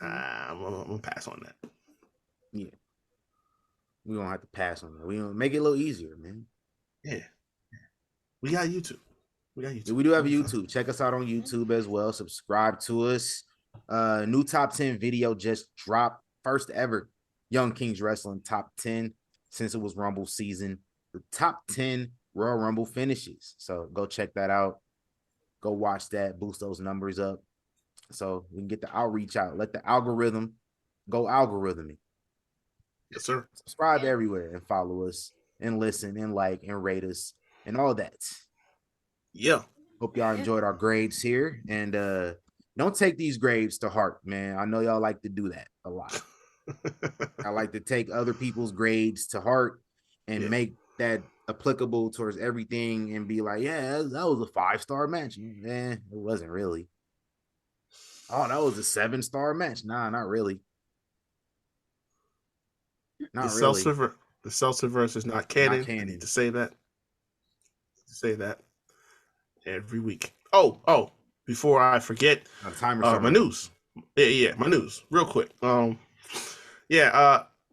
I'm gonna pass on that. Yeah, we don't have to pass on that. We gonna make it a little easier, man. Yeah, we got YouTube. We do have a YouTube. Check us out on YouTube as well. Subscribe to us. New top 10 video just dropped. First ever Young Kings Wrestling top 10 since it was Rumble season. The top 10 Royal Rumble finishes. So go check that out. Go watch that. Boost those numbers up so we can get the outreach out. Let the algorithm go algorithming. Yes, sir. Subscribe everywhere and follow us and listen and like and rate us and all that. Yeah. Hope y'all enjoyed our grades here, and don't take these grades to heart, man. I know y'all like to do that a lot. I like to take other people's grades to heart and make that applicable towards everything and be like, yeah, that was a 5-star match. It wasn't really. Oh, that was a 7-star match. Nah, not really. Not really. The Seltzer verse is not canon. I need to say that. Every week. Oh, before I forget, my news. Yeah, my news, real quick. The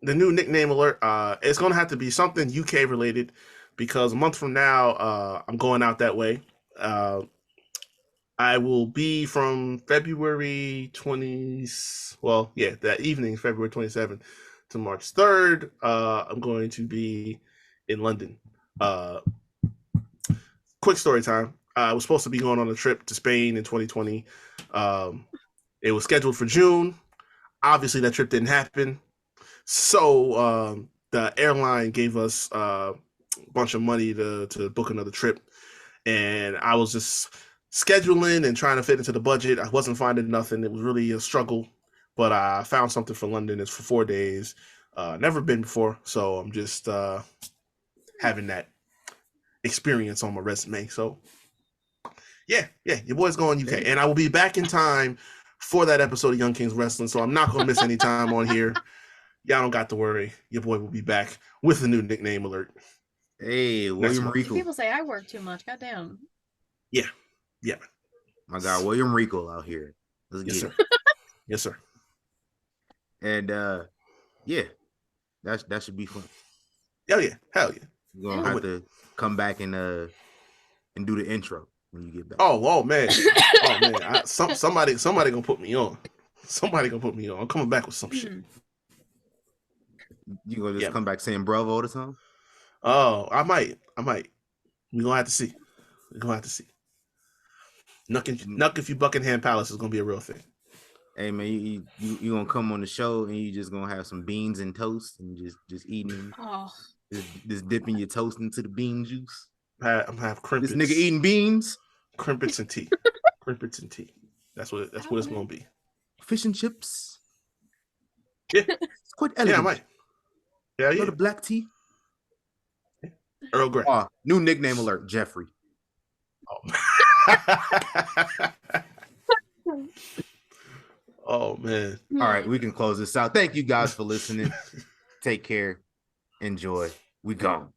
new nickname alert. It's gonna have to be something UK related because a month from now, I'm going out that way. I will be from February 20th. Well, yeah, that evening, February 27th to March 3rd. I'm going to be in London. Quick story time. I was supposed to be going on a trip to Spain in 2020. It was scheduled for June. Obviously, that trip didn't happen. So the airline gave us a bunch of money to book another trip. And I was just scheduling and trying to fit into the budget. I wasn't finding nothing. It was really a struggle. But I found something for London. It's for 4 days. Never been before. So I'm just having that experience on my resume. So yeah, your boy's going UK, and I will be back in time for that episode of Young Kings Wrestling, so I'm not going to miss any time on here. Y'all don't got to worry. Your boy will be back with a new nickname alert. Hey, William Regal. People say I work too much. Goddamn. Yeah. My God, William Regal out here. Let's Yes, get sir. it. Yes, sir. And yeah, that should be fun. Hell yeah. You're gonna have to come back and do the intro when you get back. Oh man. Somebody gonna put me on. Somebody gonna put me on. I'm coming back with some shit. You gonna just come back saying bravo or something? Oh, I might. We're gonna have to see. Nuck if you Buckingham Palace is gonna be a real thing. Hey man, you gonna come on the show and you just gonna have some beans and toast and just eating them. Oh. Just dipping your toast into the bean juice. I'm gonna have crimpets. This nigga eating beans. Crimpets and tea. That's what it's gonna be. Fish and chips. Yeah. It's quite elegant. Yeah, I might. Yeah, A little black tea. Earl Grey. New nickname alert, Jeffrey. Oh man. All right, we can close this out. Thank you guys for listening. Take care. Enjoy. We gone.